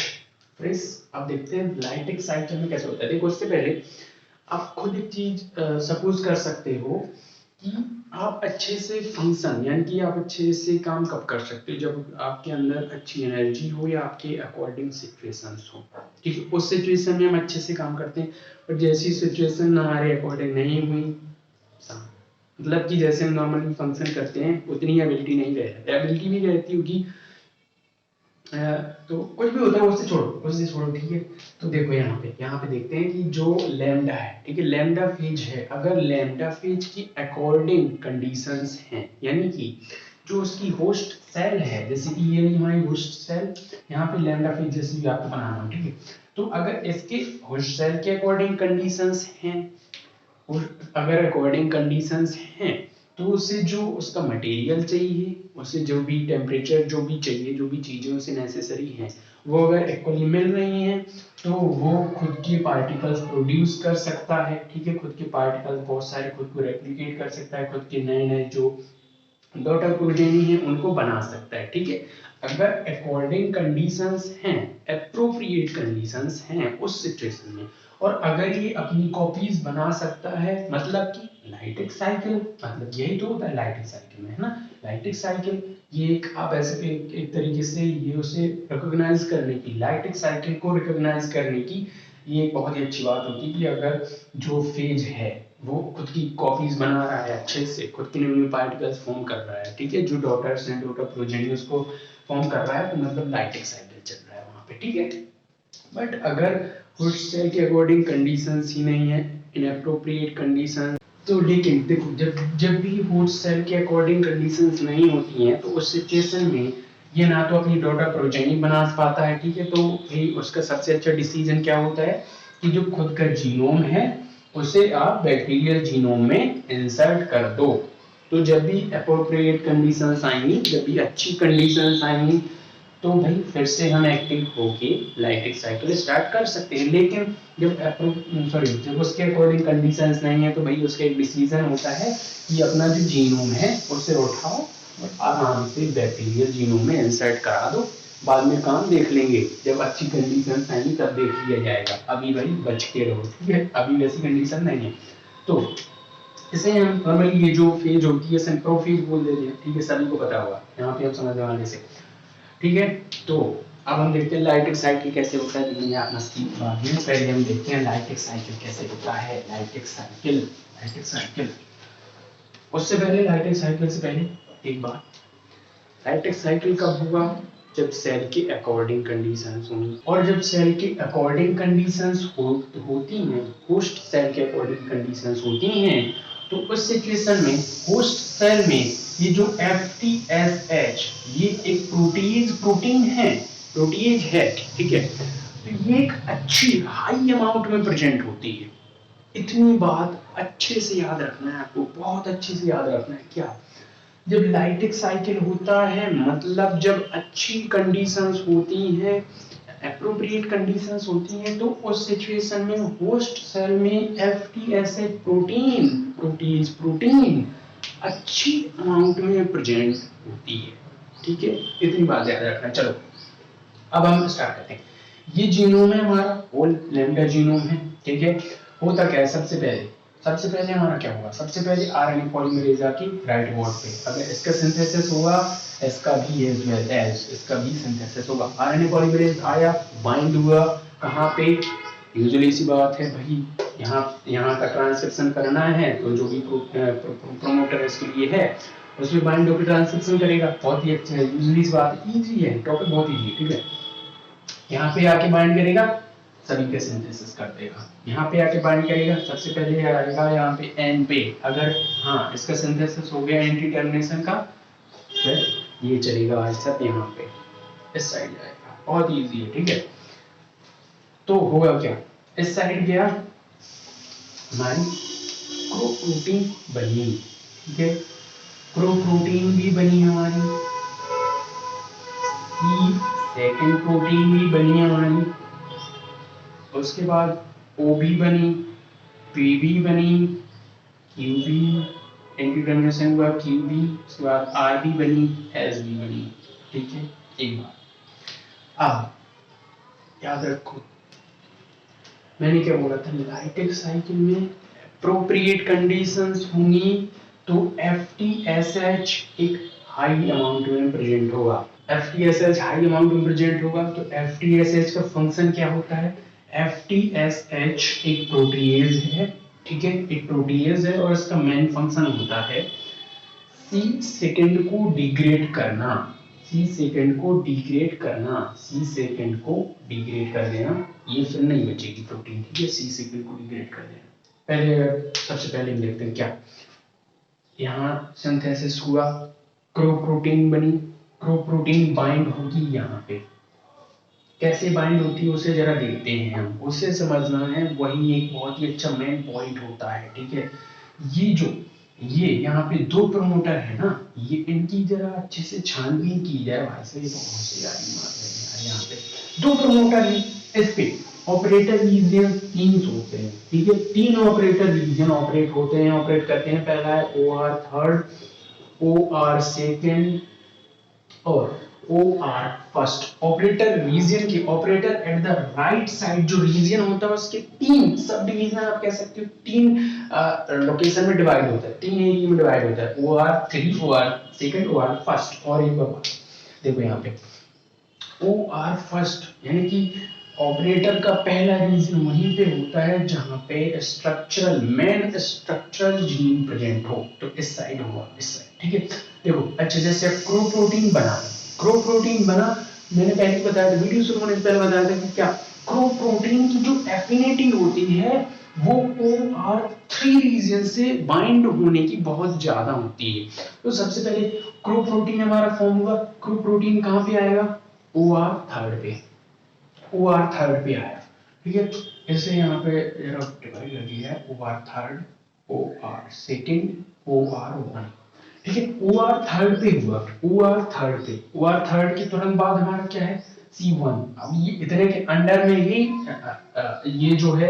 फ्रेश। अब देखते हैं लाइटिक साइकिल में कैसे होता है। देखो, उससे पहले आप खुद एक चीज सपोज कर सकते हो कि आप अच्छे से फंक्शन, यानी कि आप अच्छे से काम कब कर सकते हो, जब आपके अंदर अच्छी एनर्जी हो या आपके अकॉर्डिंग सिचुएशंस हो, ठीक है। उस सिचुएशन में हम अच्छे से काम करते हैं, और जैसी सिचुएशन हमारे अकॉर्डिंग नहीं हुई, मतलब कि जैसे हम नॉर्मली फंक्शन करते हैं उतनी एबिलिटी नहीं रहती, एबिलिटी भी रहती होगी, तो कुछ भी होता है उससे छोड़ो, ठीक है। तो देखो यहाँ पे देखते हैं कि जो लैम्डा है, ठीक है, लैम्डा फेज है, अगर लैम्डा फेज की अकॉर्डिंग कंडीशंस हैं, यानी कि जो उसकी होस्ट सेल है, जैसे कि ये हमारी होस्ट सेल, यहाँ पे लैम्डा फेज जैसे भी आपको बनाना है, ठीक है। तो अगर इसके होस्ट सेल के अकॉर्डिंग कंडीशंस हैं, अगर अकॉर्डिंग कंडीशंस हैं, तो उसे जो उसका मटेरियल चाहिए, उसे जो भी टेम्परेचर जो भी चाहिए, जो भी चीज़ें उसे नेसेसरी हैं, वो अगर इक्वली मिल रही हैं तो वो खुद के पार्टिकल्स प्रोड्यूस कर सकता है। ठीक है, खुद के पार्टिकल्स बहुत सारे खुद को रेप्लिकेट कर सकता है, खुद के नए नए जो डॉटर प्रोजेनी है उनको बना सकता है। ठीक है, अगर अकॉर्डिंग कंडीशंस हैं, एप्रोप्रिएट कंडीशंस हैं उस सिचुएशन में, और अगर ये अपनी कॉपीज बना सकता है, मतलब कि लाइटिक साइकिल, मतलब यही तो होता है लाइटिक साइकिल में, है ना। लाइटिक साइकिल ये एक, आप ऐसे एक तरीके से ये उसे रिकॉग्नाइज करने की, लाइटिक साइकिल को रिकॉग्नाइज करने की ये एक बहुत ही अच्छी बात होती है कि अगर जो फेज है वो खुद की कॉपीज बना रहा है, अच्छे से खुद के न्यू पार्टिकल्स फॉर्म कर रहा है। ठीक है, जो डॉटर्स हैं, डॉटर प्रोजेनी उसको फॉर्म कर रहा है, तो मतलब लाइटिक साइकिल चल रहा है वहां पे। ठीक है, बट अगर फूड सेल के अकॉर्डिंग कंडीशंस ही नहीं है, इनएप्रोप्रिएट कंडीशन, तो लेकिन देखो जब भी फूड सेल के अकॉर्डिंग कंडीशंस नहीं होती हैं तो उस सिचुएशन में ये ना तो अपनी डॉटर प्रोजेनी बना पाता है। ठीक है, तो उसका सबसे अच्छा डिसीजन क्या होता है कि जो खुद का जीनोम है उसे आप बैक्टीरियल जीनोम में इंसर्ट कर दो। तो जब भी अप्रोप्रिएट कंडीशंस आएंगी, जब भी अच्छी कंडीशंस आएंगी, तो भाई फिर से हम एक्टिव होके लाइटिक साइकिल स्टार्ट कर सकते हैं। लेकिन जब उसके अकॉर्डिंग कंडीशंस नहीं है तो भाई उसका एक डिसीजन होता है कि अपना जो जीनोम है उसे उठाओ और आराम से बैक्टीरियल जीनोम में इंसर्ट करा दो, बाद में काम देख लेंगे, जब अच्छी कंडीशन आएंगी तब देख लिया जाएगा, अभी भाई बच के रहो। ठीक है, अभी वैसी कंडीशन नहीं है। तो इसे हम नॉर्मली ये जो फेज होती है सिंप्रोफेज बोल देते हैं। ठीक है, सभी को पता होगा, यहाँ पे हम समझने वाले से। ठीक है, तो अब हम देखते हैं लाइटिक साइकिल कैसे होता है। लेकिन आप मस्ती बाद में, पहले हम देखते हैं लाइटिक साइकिल कैसे होता है। लाइटिक साइकिल उससे पहले, लाइटिक साइकिल से पहले एक बात, लाइटिक साइकिल कब हुआ? जब सेल के अकॉर्डिंग कंडीशंस होंगी, और जब सेल के अकॉर्डिंग कंडीशंस होती हैं, होस्ट सेल के अकॉर्डिंग कंडीशंस होती हैं, तो उस सिचुएशन में होस्ट सेल में ये जो FTSH, ये एक प्रोटीन है। ठीक है, तो ये एक अच्छी हाई अमाउंट में प्रेजेंट होती है। इतनी बात अच्छे से याद रखना है आपको, बहुत अच्छे से याद रखना है। क्या? जब लाइटिक साइकिल होता है, मतलब जब अच्छी कंडीशंस होती हैं, एप्रोप्रिएट कंडीशंस होती हैं, तो उस सिचुएशन में होस्ट सेल में FTSH प्रोटीन अच्छी अमाउंट में प्रेजेंट होती है। ठीक है, इतनी बात याद रखना। चलो अब हम स्टार्ट करते हैं। ये जीनोम है हमारा, होल लैम्डा जीनोम है। ठीक है, होता क्या है? सबसे पहले हमारा क्या होगा? सबसे पहले RNA पॉलीमरेज आके राइट बोर्ड पे, अगर इसका सिंथेसिस होगा, इसका भी एज वेल एज इसका भी सिंथेसिस होगा। RNA पॉलीमरेज आया, बाइंड हुआ, कहाँ पे? यूजुअली सी बात है भाई, यहाँ का ट्रांसक्रिप्शन करना है, तो जो भी प्रोमोटर इसके लिए है उसमें बाइंड होकर ट्रांसक्रिप्शन करेगा। बहुत ही अच्छा है, यूजुअली सी बात, इजी है, टॉपिक बहुत इजी है। ठीक है, यहाँ पे आके बाइंड करेगा, सभी के सिंथेसिस कर देगा। यहाँ पे आके बाइंड करेगा, सबसे पहले आएगा यहाँ पे N पे, अगर हाँ इसका सिंथेसिस हो गया एंटी टर्मिनेशन का, फिर ये चलेगा भाई सब यहाँ पे इस साइड जाएगा। बहुत इजी है। ठीक है, तो होगा क्या? इस साइड गया, हमारी क्रोप्रोटीन बनी। ठीक है, क्रोप्रोटीन भी बनी हमारी, सेकंड प्रोटीन भी बनी हमारी, उसके बाद OB बनी, PB बनी, QB एंटी टर्मिनेशन हुआ, QB, उसके बाद RB बनी, SB बनी। ठीक है, एक बार अब याद रखो, मैंने क्या बोला था? लाइटिक साइकिल में अप्रोप्रिएट कंडीशंस होंगी तो FTSH एक हाई अमाउंट में प्रेजेंट होगा। FTSH हाई अमाउंट में प्रेजेंट होगा, तो FTSH का फंक्शन क्या होता है? FTSH एक प्रोटीएज है। ठीक है, एक प्रोटीएज है, और इसका मेन फंक्शन होता है C सेकंड को डिग्रेड करना, C सेकंड को डिग्रेड कर देना, ये फिर नहीं बचेगी प्रोटीन। ठीक है, C सेकंड को डिग्रेड कर देना। पहले सबसे पहले हम देखते हैं क्या, यहाँ सिंथेसिस हुआ, क्रोप्रोटीन बनी, क्रोप्रोटीन बाइंड होगी यहाँ पे। कैसे बाइंड होती है उसे जरा देखते हैं हम, उसे समझना है, वही एक बहुत ही अच्छा मेन पॉइंट होता है। ठीक है, ये यहाँ पे दो प्रमोटर है ना, ये इनकी जरा अच्छे से छानबीन की जाए। भाई साहब ये तो होशियारी मार रहे हैं यार। यहाँ पे दो प्रमोटर है, इस पे ऑपरेटर रीजन तीन होते हैं, ठीक है, तीन ऑपरेटर रीजन ऑपरेट होते हैं, ऑपरेट करते हैं। पहला है OR थर्ड, OR सेकेंड और OR फर्स्ट। ऑपरेटर रीजन के operator at the right side जो रीजन होता है उसके तीन सब डिवीजन आप कह सकते हो, तीन लोकेशन में डिवाइड होता है, तीन एरिया में डिवाइड होता है। OR3 OR second OR first. और एक बार देखो यहाँ पे OR फर्स्ट यानी कि ऑपरेटर का पहला रीजन वहीं पे होता है जहां पे structural main structural gene present हो, तो इस साइड होगा, इस साइड, ठीक है। देखो अच्छा जैसे क्रो प्रोटीन बना, क्रो प्रोटीन बना, मैंने पहले बताया था, वीडियो शुरू होने से पहले बताया था कि क्या क्रो प्रोटीन की जो एफिनिटी होती है वो OR3 रीजन से बाइंड होने की बहुत ज्यादा होती है। तो सबसे पहले क्रो प्रोटीन हमारा फॉर्म हुआ, क्रो प्रोटीन कहां पे आएगा, OR थर्ड पे, OR थर्ड पे आया, ठीक है। जैसे यहाँ पे डिवाइड कर दिया है OR third, OR second, OR1, ठीक है। OR थर्ड पे हुआ, OR थर्ड पे, OR थर्ड के तुरंत बाद हमारा क्या है C1। अब ये इतने के अंडर में ही ये जो है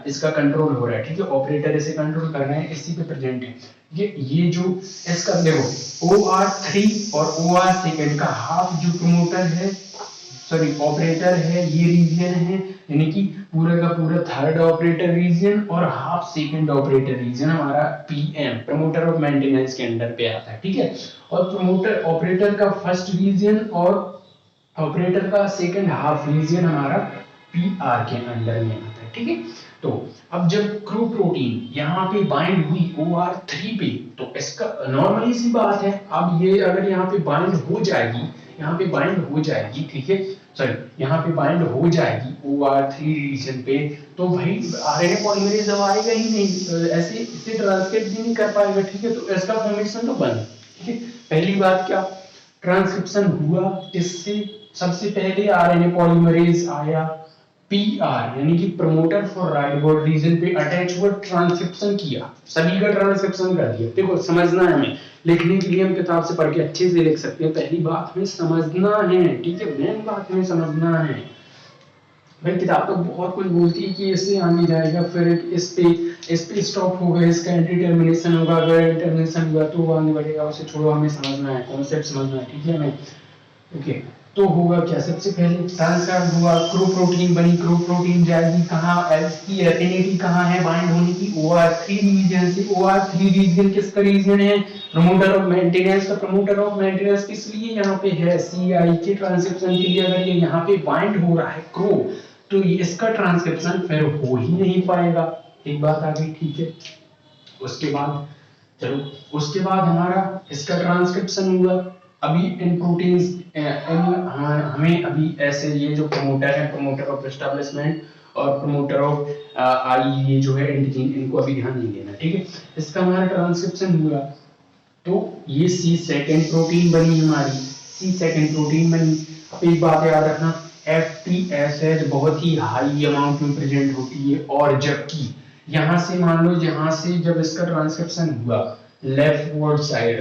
इसका कंट्रोल हो रहा है, ठीक है, ऑपरेटर इसे कंट्रोल कर रहे हैं, इसी पे प्रेजेंट है। ये जो इसका देखो OR3 और OR सेकंड का हाफ जो प्रमोटर है, सॉरी ऑपरेटर है, ये रीजन है, यानी कि पूरा का पूरा थर्ड ऑपरेटर रीजन और हाफ सेकंड ऑपरेटर रीजन हमारा PM प्रमोटर ऑफ मेंटेनेंस के अंडर पे आता है, ठीक है। और प्रमोटर ऑपरेटर का फर्स्ट रीजन और ऑपरेटर का सेकंड हाफ रीजन हमारा PR के अंडर में आता है, ठीक है। तो अब जब क्रो प्रोटीन यहाँ पे बाइंड हुई OR3 पे, तो इसका नॉर्मली सी बात है, अब ये अगर यहाँ पे बाइंड हो जाएगी, यहाँ पे बाइंड हो जाएगी, ठीक है, सॉरी यहाँ पे बाइंड हो जाएगी OR3 रीजन पे, तो भाई RNA पॉलीमरेज अब आएगा ही नहीं, ऐसे इसे ट्रांसक्रिप्ट भी नहीं कर पाएगा, ठीक है। तो इसका फॉर्मेशन तो बंद, ठीक है। पहली बात क्या ट्रांसक्रिप्शन हुआ, इससे सबसे पहले RNA पॉलीमरेज आया PR यानी कि प्रमोटर फॉर राइबोज रीजन पे अटैच हुआ, ट्रांसक्रिप्शन किया, सभी का ट्रांसक्रिप्शन कर दिया। देखो समझना है हमें, लिखने के लिए हम किताब से पढ़ के अच्छे से लिख सकते हैं, पहली बात हमें समझना है, ठीक है, मेन बात हमें समझना है। भाई किताब तो बहुत कुछ बोलती है कि इससे आगे जाएगा, फिर इस पे स्टॉप होगा, इसका एंटी टर्मिनेशन होगा, अगर टर्मिनेशन हुआ तो आगे बढ़ेगा, उसे छोड़ो, हमें समझना है, कॉन्सेप्ट समझना है, ठीक है हमें, ओके। तो होगा क्या, सबसे पहले ट्रांसक्राइब हुआ, क्रो प्रोटीन बनी, क्रो प्रोटीन जाएगी कहाँ, इसकी एफिनिटी कहाँ है बाइंड होने की, OR3 रीजन से। OR3 रीजन किसका रीजन है, प्रमोटर ऑफ मेंटेनेंस का, प्रमोटर ऑफ मेंटेनेंस इसलिए यहाँ पे है CI के ट्रांसक्रिप्शन के लिए। अगर ये यहाँ पे बाइंड हो रहा है क्रो, तो इसका ट्रांसक्रिप्शन फिर हो ही नहीं पाएगा, एक बात आ गई, ठीक है। उसके बाद चलो, उसके बाद हमारा इसका ट्रांसक्रिप्शन हुआ, अभी इन प्रोटीन्स हमें अभी ऐसे ये जो प्रमोटर है, प्रमोटर ऑफ एस्टेब्लिशमेंट और प्रमोटर ऑफ आई, ये जो है एंटीजन, इनको अभी ध्यान नहीं देना, ठीक है। इसका हमारा ट्रांसक्रिप्शन हुआ, तो ये C सेकंड प्रोटीन बनी हमारी, C सेकंड प्रोटीन बनी। अब एक बात याद रखना, FTSH बहुत ही हाई अमाउंट में प्रेजेंट होती है, और जबकि यहाँ से मान लो, यहाँ से जब इसका ट्रांसक्रिप्शन हुआ लेफ्ट वर्ड साइड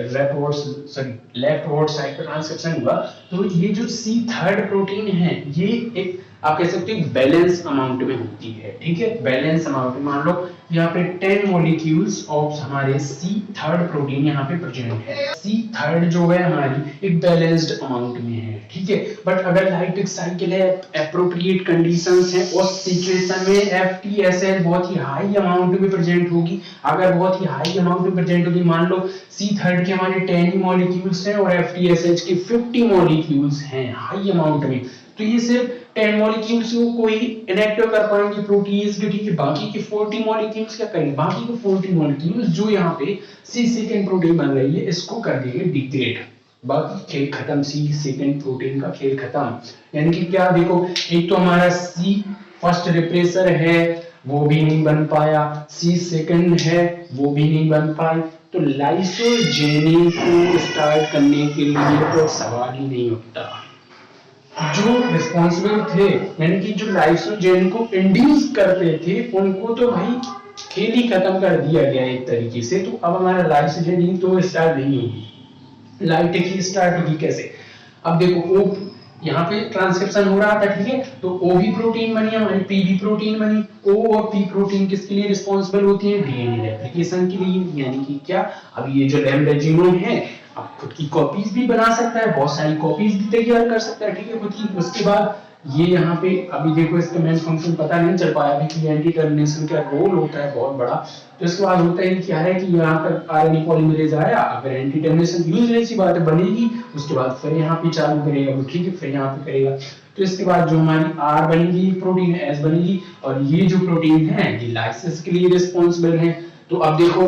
पर ट्रांसक्रिप्शन हुआ, तो ये जो C थर्ड प्रोटीन है, ये एक आप कह सकते हो बैलेंस अमाउंट में होती है, ठीक है, बैलेंस अमाउंट। मान लो यहाँ पे 10 मॉलिक्यूल्स ऑफ हमारे C थर्ड प्रोटीन यहाँ पे प्रेजेंट है, C थर्ड जो है हमारी एक बैलेंस्ड अमाउंट में है, ठीक है। बट अगर लाइपिक साइकिल है, एप्रोप्रिएट कंडीशंस है, उस सिचुएशन में FTSH बहुत ही हाई अमाउंट में प्रेजेंट होगी। अगर बहुत ही हाई अमाउंट में प्रेजेंट होगी, मान लो C थर्ड के हमारे 10 मॉलिक्यूल्स हैं और FTSH के 50 मॉलिक्यूल्स हैं हाई अमाउंट में, तो ये सिर्फ 10 मॉलिक्यूल्स को कोई इनएक्टिव कर पाएंगे प्रोटीज के, ठीक है। बाकी के 40 मॉलिक्यूल्स क्या करेंगे, बाकी के 40 मॉलिक्यूल्स जो यहाँ पे C सेकंड प्रोटीन बन रही है, इसको कर देंगे डिग्रेड, बाकी खेल खत्म, C सेकंड प्रोटीन का खेल खत्म। यानी कि क्या देखो, एक तो हमारा C फर्स्ट रिप्रेसर है, वो भी नहीं बन पाया, C सेकंड है, वो भी नहीं बन पाई, तो लाइसोजेनिन को स्टार्ट करने के लिए तो सवाल ही नहीं उठता। जो रिस्पॉन्सिबल थे, यानी कि जो लाइसोजेन को इंड्यूस करते थे, उनको तो भाई खेल ही खत्म कर दिया गया एक तरीके से। तो अब हमारा लाइसोजाइम तो स्टार्ट नहीं होगी, लाइटिक ही स्टार्ट होगी। कैसे? अब देखो ओ यहाँ पे ट्रांसक्रिप्शन हो रहा था, ठीक है, तो ओ भी प्रोटीन बनी हमारी, पी भी प्रोटीन बनी। ओ और पी प्रोटीन किसके लिए रिस्पॉन्सिबल होती है? डीएनए रेप्लिकेशन के लिए। यानी कि क्या, अब ये जो लैम्डा जीनोम है अब खुद की कॉपीज भी बना सकता है, बहुत सारी कॉपीज भी तैयार कर सकता है, ठीक है, खुद की। उसके बाद ये यहाँ पे अभी देखो इसका मेन फंक्शन पता नहीं चल पाया अभी कि एंटी टर्मिनेशन का रोल होता है बहुत बड़ा। तो इसके बाद होता है क्या है कि यहाँ पर आरएनए पॉलीमरेज आया, अगर एंटी टर्मिनेशन यूज ऐसी बात बनेगी, उसके बाद फिर यहाँ पे चालू करेगा वो, ठीक है, फिर यहाँ पे करेगा। तो इसके बाद जो हमारी आर बनेगी प्रोटीन एस बनेगी, और ये जो प्रोटीन है ये लाइसिस के लिए रिस्पॉन्सिबल है। तो अब देखो,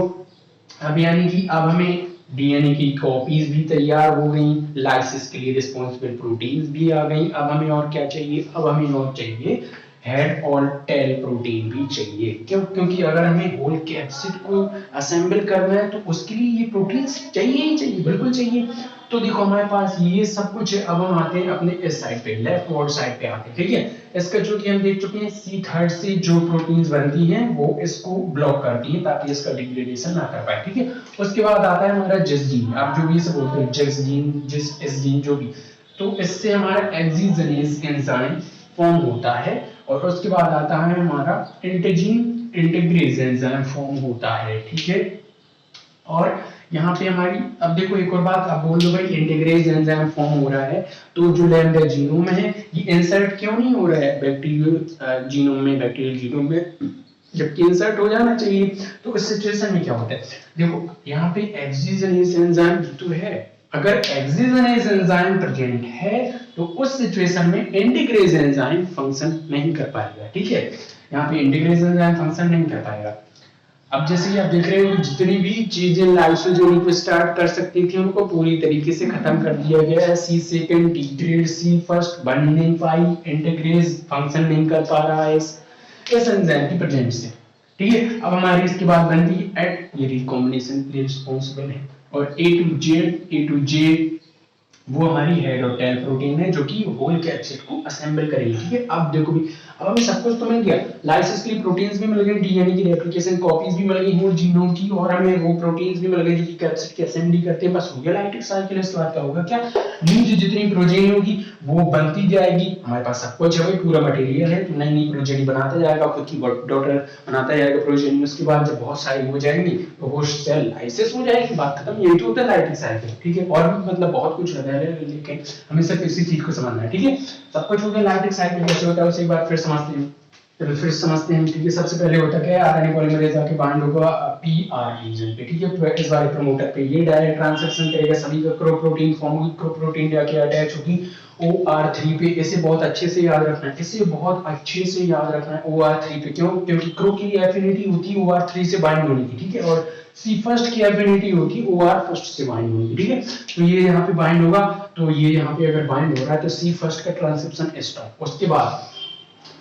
अब यानी कि अब हमें डीएनए की कॉपीज भी तैयार हो गई, लाइसिस के लिए रिस्पॉन्सिबल प्रोटीन्स भी आ गई। अब हमें और क्या चाहिए? अब हमें और चाहिए हेड और टेल प्रोटीन भी चाहिए। क्यों? क्योंकि अगर हमें होल कैप्सिड को असेंबल करना है तो उसके लिए ये प्रोटीन्स चाहिए ही चाहिए, बिल्कुल चाहिए। तो देखो हमारे पास ये सब कुछ है। अब हम आते हैं अपने इस साइड पे, लेफ्ट वर्ड साइड पे आते हैं, ठीक है। इसका जो कि हम देख चुके हैं C3 से जो प्रोटीन्स बनती हैं वो इसको ब्लॉक करती हैं ताकि इसका डिग्रेडेशन ना कर पाए, ठीक है। उसके बाद आता है हमारा जिस जीन, आप जो भी इसे बोलते हैं जिस जीन, जिस एस जीन जो भी, तो इससे हमारा एक्सिजनेस एंजाइम फॉर्म होता है। और उसके बाद आता है हमारा इंटीजीन इंटीग्रेज एंजाइम फॉर्म होता है, ठीक है। और यहाँ पे हमारी, अब देखो एक और बात आप बोल दो भाई इंटीग्रेज एंजाइम फॉर्म हो रहा है, तो जो लैम्डा जीनोम है ये इंसर्ट क्यों नहीं हो रहा है बैक्टीरियल जीनोम में, बैक्टीरियल जीनोम में, जबकि इंसर्ट हो जाना चाहिए। तो इस सिचुएशन में क्या होता है? देखो यहाँ पे एक्सिजनेस एंजाइम तो है, अगर एक्सिजनेस एंजाइम प्रेजेंट है तो उस सिचुएशन में इंटीग्रेज एंजाइम फंक्शन नहीं कर पाएगा, ठीक है। यहाँ पे इंटीग्रेज एंजाइम फंक्शन नहीं कर पाएगा। अब जैसे कि आप देख रहे हो जितनी भी चीजें लाइसोजाइम को स्टार्ट कर सकती थी उनको पूरी तरीके से खत्म कर दिया गया है। सी सेकंड डिग्रेड, सी फर्स्ट बन नहीं पाई, इंटीग्रेज फंक्शन नहीं कर पा रहा है इस एंजाइम की प्रेजेंस से, ठीक है। अब हमारी इसके बाद बनती है एट, ये रिकॉम्बिनेशन के लिए रिस्पॉन्सिबल है। और ए टू जेड वो हमारी हेड और टेल प्रोटीन है जो कि होल कैप्सिड को असेंबल करेगी, ठीक है। अब देखो भी, अब हमें सब कुछ तो मिल गया, लाइसिस के लिए प्रोटीन्स भी मिल गए, डीएनए की रेप्लिकेशन कॉपीज भी मिल गई होल जीनोम की, और हमें वो प्रोटीन्स भी मिल गए जो कि कैप्सिड की असेंबली करते हैं। बस हो गया लाइटिक साइकिल। इसके बाद क्या होगा? क्या न्यू जो जितनी प्रोटीन होगी वो बनती जाएगी, हमारे पास सब कुछ है भाई, पूरा मटेरियल है, तो नई नई प्रोटीन बनाता जाएगा, खुद की डॉटर बनाता जाएगा प्रोटीन। उसके बाद जब बहुत सारी हो जाएंगी तो वो सेल लाइसिस हो जाएगी, बात खत्म। यही तो होता है लाइटिक साइकिल, ठीक है। और भी मतलब बहुत कुछ लगा है, लेकिन हमें सिर्फ इसी चीज को समझना है, ठीक है। सब कुछ हो गया, लाइटिक साइकिल कैसे होता है उसे एक बार फिर समझते हैं। चलो फिर समझते हैं, ठीक है। सबसे पहले होता क्या है, आरएनए पॉलीमरेज आके बाइंड होगा पीआर रीजन पे, ठीक है। इस बार प्रमोटर पे ये डायरेक्ट ट्रांसक्रिप्शन करेगा, सभी का क्रो प्रोटीन फॉर्म होगी, क्रो प्रोटीन जाके अटैच होगी OR3 पे। इसे बहुत अच्छे से याद रखना है, इसे बहुत अच्छे से याद रखना है OR3 पे। क्यों? क्योंकि क्रो की एफिनिटी होती है OR3 से बाइंड होने की, ठीक है। और C फर्स्ट की एफिनिटी होती है OR फर्स्ट से बाइंड होने की, ठीक है। तो ये यहाँ पे बाइंड होगा, तो ये यहाँ पे अगर बाइंड हो रहा है तो C फर्स्ट का ट्रांसक्रिप्शन स्टॉप। उसके बाद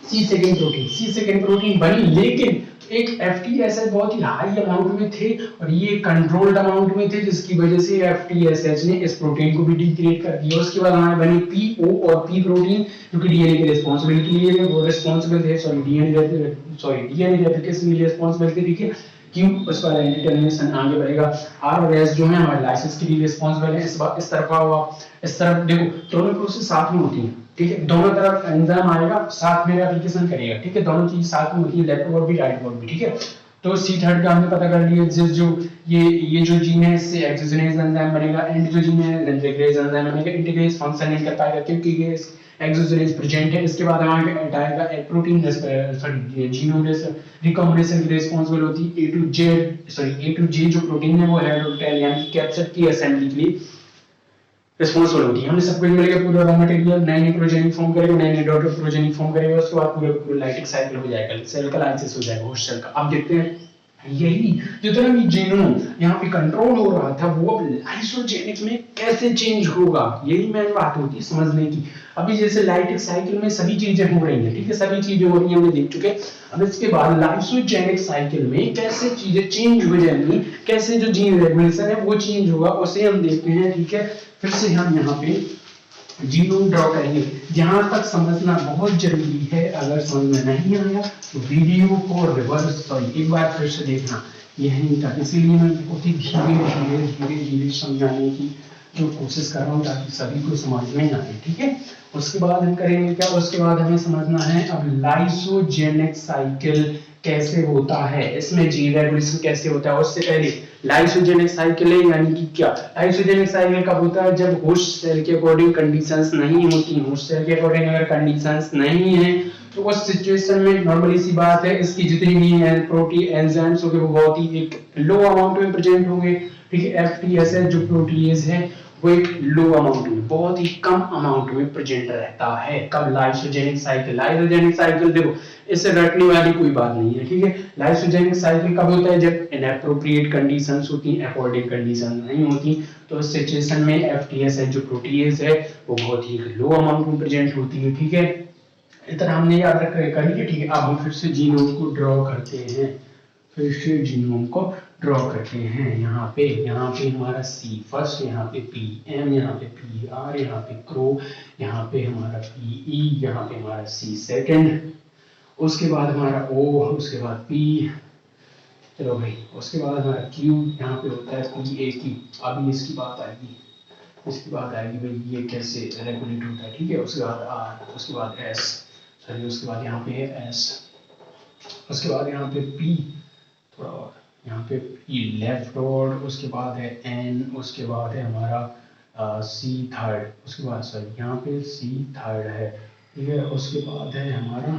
सी सेकंड प्रोटीन बनी, लेकिन एक FTSH बहुत ही हाई अमाउंट में थे और ये कंट्रोल्ड अमाउंट में थे, जिसकी वजह से FTSH ने इस प्रोटीन को भी डिग्रेड कर दिया। उसके बाद हमारे बनी PO और P प्रोटीन, जो कि डीएनए की रिस्पांसिबिलिटी लिए वो रिस्पांसिबल थे, डीएनए रेप्लिकेशन के लिए रिस्पांसिबल थे, ठीक है। क्यों? उस पर एंटी टर्मिनेशन आगे बढ़ेगा। R और S जो है हमारे लाइसिस के लिए रिस्पांसिबल है। इस तरफ हुआ, इस तरफ देखो दोनों प्रोसेस साथ में होती हैं, ठीक है। दोनों तरफ एंजाइम आएगा, साथ में एप्लीकेशन करेगा, ठीक है। दोनों चीज साथ में होती है, लेफ्ट वर्ड भी राइट वर्ड भी, ठीक है। तो C3 का हमने पता कर लिया, जिस जो ये जो जीन है इससे एक्सिजनेस एंजाइम बनेगा, एंड जो जीन है इंटीग्रेज एंजाइम बनेगा। इंटीग्रेज फंक्शन नहीं कर पाएगा क्योंकि ये एक्सिजनेस प्रेजेंट है। इसके बाद हमारे आएगा एक प्रोटीन, सॉरी जीनोम रिकॉम्बिनेशन की रिस्पांसिबल होती है ए टू जे जो प्रोटीन है वो हेड और टेल यानी कैप्सिड की असेंबली के लिए रिस्पांसिबल होती है। हमें सब कुछ मिलेगा, पूरा रॉ मटेरियल, नई नई प्रोजेनी फॉर्म करेगा, नई नई डॉटर प्रोजेनी फॉर्म करेगा। उसके बाद पूरा लाइटिक साइकिल हो जाएगा, सेल का लाइसिस हो जाएगा होस्ट सेल का। अब देखते हैं यही जितना भी जीनोम यहाँ पे कंट्रोल हो रहा था वो अब लाइसोजेनिक में कैसे चेंज होगा, यही मेन बात होती है समझने की। अभी जैसे लाइटिक साइकिल में सभी चीजें हो रही हैं, ठीक है, सभी चीजें हो रही हैं हमने देख चुके। अब इसके बाद लाइसोजेनिक साइकिल में कैसे चीजें चेंज हो जाएंगी, कैसे जो जीन रेगुलेशन है वो चेंज होगा, उसे हम देखते हैं, ठीक है। फिर से हम यहाँ पे जीनोम ड्रॉ करेंगे। जहां तक समझना बहुत जरूरी है, अगर समझ में नहीं आया तो वीडियो को रिवर्स सॉरी एक बार फिर से देखना, यही था। इसीलिए मैं बहुत ही धीरे समझाने की जो कोशिश कर रहा हूँ ताकि सभी को समझ में आए, ठीक है। उसके बाद हम करेंगे क्या, उसके बाद हमें समझना है अब लाइसोजेनिक साइकिल कैसे होता है, इसमें जी रेगुलेशन कैसे होता है। उससे पहले लाइसोजेनिक साइकिल है यानी कि क्या, लाइसोजेनिक साइकिल कब होता है, जब होस्ट सेल के अकॉर्डिंग कंडीशंस नहीं होती। होस्ट सेल के अकॉर्डिंग अगर कंडीशंस नहीं है तो उस सिचुएशन में नॉर्मली सी बात है, इसकी जितनी भी प्रोटीन एंजाइम्स होंगे वो बहुत ही एक लो अमाउंट में प्रेजेंट होंगे, ठीक है। एफटीएसएच जो प्रोटीएज है वो एक लो अमाउंट में, बहुत ही कम अमाउंट में प्रेजेंट रहता है। कब, लाइसोजेनिक साइकिल। लाइसोजेनिक साइकिल देखो इससे रटने वाली कोई बात नहीं है, ठीक है। लाइसोजेनिक साइकिल कब होता है, जब इनएप्रोप्रिएट कंडीशंस होती हैं, अकॉर्डिंग कंडीशन नहीं होती, तो इस सिचुएशन में एफटीएसएच जो प्रोटीएज है वो बहुत ही लो अमाउंट में प्रेजेंट होती है, ठीक है। इतना हमने याद रख करिए, ठीक है। अब हम फिर से जीनोम को ड्रॉ करते हैं, फिर से जीनोम को ड्रॉ करते हैं। यहाँ पे हमारा सी फर्स्ट, यहाँ पे पी एम, यहाँ पे पी आर, यहाँ पे क्रो, यहाँ पे हमारा पी ई, यहाँ पे हमारा सी सेकेंड, उसके बाद हमारा ओ, उसके बाद पी, चलो भाई, उसके बाद हमारा क्यू, यहाँ पे होता है पी ए की। अभी इसकी बात आएगी, भाई ये कैसे रेगुलेट होता है, ठीक है। उसके बाद आर, उसके बाद एस, सॉरी उसके बाद यहाँ पे है एस, उसके बाद यहाँ पे पी, थोड़ा और यहाँ पे पी लेफ्ट और उसके बाद है एन, उसके बाद है हमारा सी थर्ड, उसके बाद सॉरी यहाँ पे सी थर्ड है, ठीक है। उसके बाद है हमारा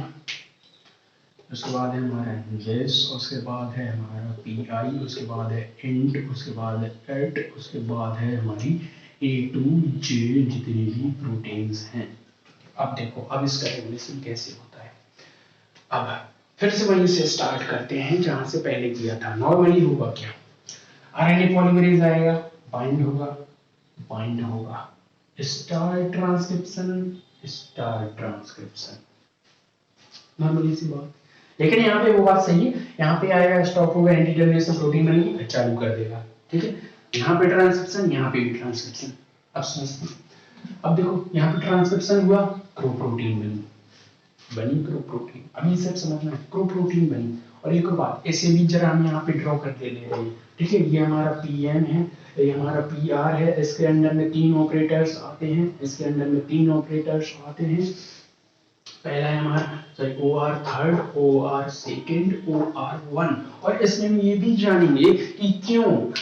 यस, उसके बाद है हमारा पी आई, उसके बाद है इंट, उसके बाद है एट, उसके बाद है हमारी ए टू जे जितने भी प्रोटीन्स हैं। अब देखो अब इसका रेगुलेशन कैसे होता है। अब फिर से वहीं से स्टार्ट करते हैं जहां से पहले किया था। नॉर्मली होगा क्या, आरएनए पॉलीमरेज आएगा, बाइंड होगा, स्टार ट्रांसक्रिप्शन, नॉर्मली सी बात। लेकिन यहाँ पे वो बात सही है, यहाँ पे आएगा स्टॉप होगा, एंटी टर्मिनेशन प्रोटीन बनेगी, चालू कर देगा, ठीक है। यहाँ पे ट्रांसक्रिप्शन, यहाँ पे भी ट्रांसक्रिप्शन। अब समझते हैं, अब देखो यहाँ पे ट्रांसक्रिप्शन हुआ, क्रो प्रोटीन बनी क्रो प्रोटीन। अभी सब समझना है, क्रो प्रोटीन बनी। और एक और बात, इसे भी जरा हम यहाँ पे ड्रॉ कर ले रहे हैं, ठीक है। ये हमारा पीएम है, ये हमारा पीआर है, इसके अंदर में 3 ऑपरेटर्स आते हैं, पहला है हमारा sorry OR third, OR second, OR one. और इसमें हम ये भी जानेंगे कि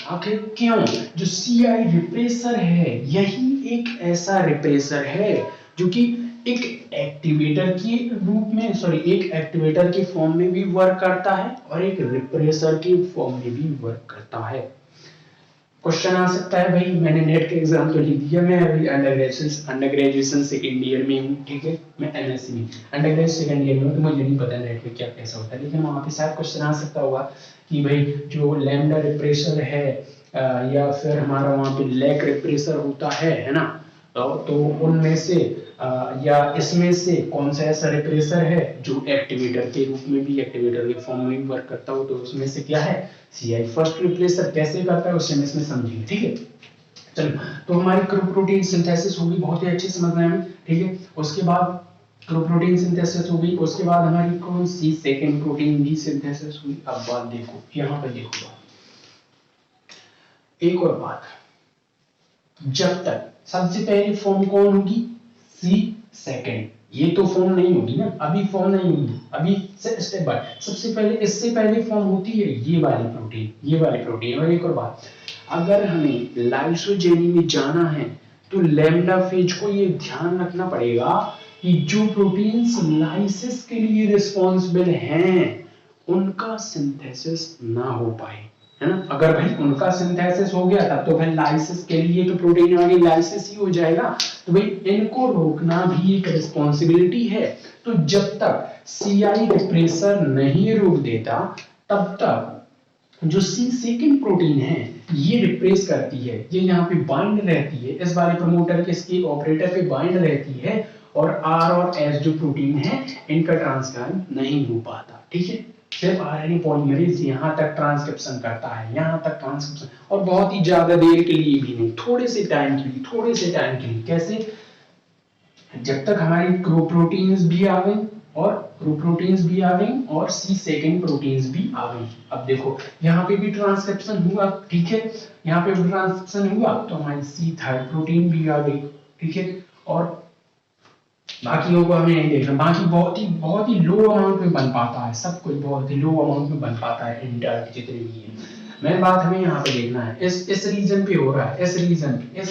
आखिर क्यों जो सीआई रिप्रेसर है, यही एक ऐसा रिप्रेसर है जो कि एक एक्टिवेटर के रूप में एक एक्टिवेटर के फॉर्म में भी वर्क करता है और एक रिप्रेसर के फॉर्म में भी वर्क करता है। क्वेश्चन आ सकता है, भाई मैंने नेट के एग्जाम तो लिख दिया, मैं अभी अंडर ग्रेजुएशन सेकेंड ईयर में हूँ, ठीक है। मैं एमएससी में अंडर ग्रेजुएशन सेकेंड ईयर में हूँ, तो मुझे नहीं पता नेट में क्या कैसा होता है, लेकिन वहाँ पे शायद क्वेश्चन आ सकता होगा कि भाई जो लैम्डा रिप्रेसर है या फिर हमारा वहाँ पे लैक रिप्रेसर होता है ना, तो उनमें से या इसमें से कौन सा ऐसा रिप्रेसर है जो एक्टिवेटर के रूप में भी, एक्टिवेटर के फॉर्म में भी वर्क करता हो। तो उसमें से क्या है, सीआई फर्स्ट रिप्लेसर कैसे करता है उससे हम इसमें समझेंगे, ठीक है। चलो, तो हमारी प्रोटीन सिंथेसिस होगी, बहुत ही अच्छी समझना है, ठीक है। उसके बाद प्रोटीन सिंथेसिस होगी, उसके बाद हमारी कौन सी सेकंड प्रोटीन भी सिंथेसिस हुई। अब बात देखो, यहाँ पे देखो एक और बात, जब तक सबसे पहले फॉर्म कौन होगी, सी सेकंड, ये तो फॉर्म नहीं होगी ना, अभी फॉर्म नहीं होगी, अभी स्टेप बाय सबसे पहले, इससे पहले फॉर्म होती है ये वाली प्रोटीन। और एक और बात, अगर हमें लाइसोजेनी में जाना है तो लैम्डा फेज को ये ध्यान रखना पड़ेगा कि जो प्रोटीन्स लाइसिस के लिए रिस्पॉन्सिबल हैं उनका सिंथेसिस ना हो पाए, है ना। अगर भाई उनका सिंथेसिस हो गया तब तो भाई लाइसिस के लिए तो प्रोटीन आगे लाइसिस ही हो जाएगा, तो भाई इनको रोकना भी एक रिस्पॉन्सिबिलिटी है। तो जब तक सीआई रिप्रेसर नहीं रोक देता तब तक जो सी सेकंड प्रोटीन है ये रिप्रेस करती है, ये यहाँ पे बाइंड रहती है, इस वाले प्रमोटर के इसके ऑपरेटर पे बाइंड रहती है, और आर और एस जो प्रोटीन है इनका ट्रांसक्राइब नहीं हो पाता, ठीक है। सिर्फ आरएनए पॉलीमरेज यहाँ तक ट्रांसक्रिप्शन करता है, यहाँ तक ट्रांसक्रिप्शन, और बहुत ही ज्यादा देर के लिए भी नहीं, थोड़े से टाइम के लिए, कैसे जब तक हमारी प्रोटीन्स भी आ गई और सी सेकेंड प्रोटीन्स भी आ गई। अब देखो यहाँ पे भी ट्रांसक्रिप्शन हुआ, ठीक है, यहाँ पे भी ट्रांसक्रिप्शन हुआ तो हमारी सी थर्ड प्रोटीन भी आ गई, ठीक है। और बाकियों को हमें नहीं देखना, बाकी बहुत ही लो अमाउंट में बन पाता है, सब कुछ बहुत ही लो अमाउंट में बन पाता है इंटर के जितने भी है। मेन बात हमें यहाँ पे देखना है, इस रीजन पे हो रहा है, इस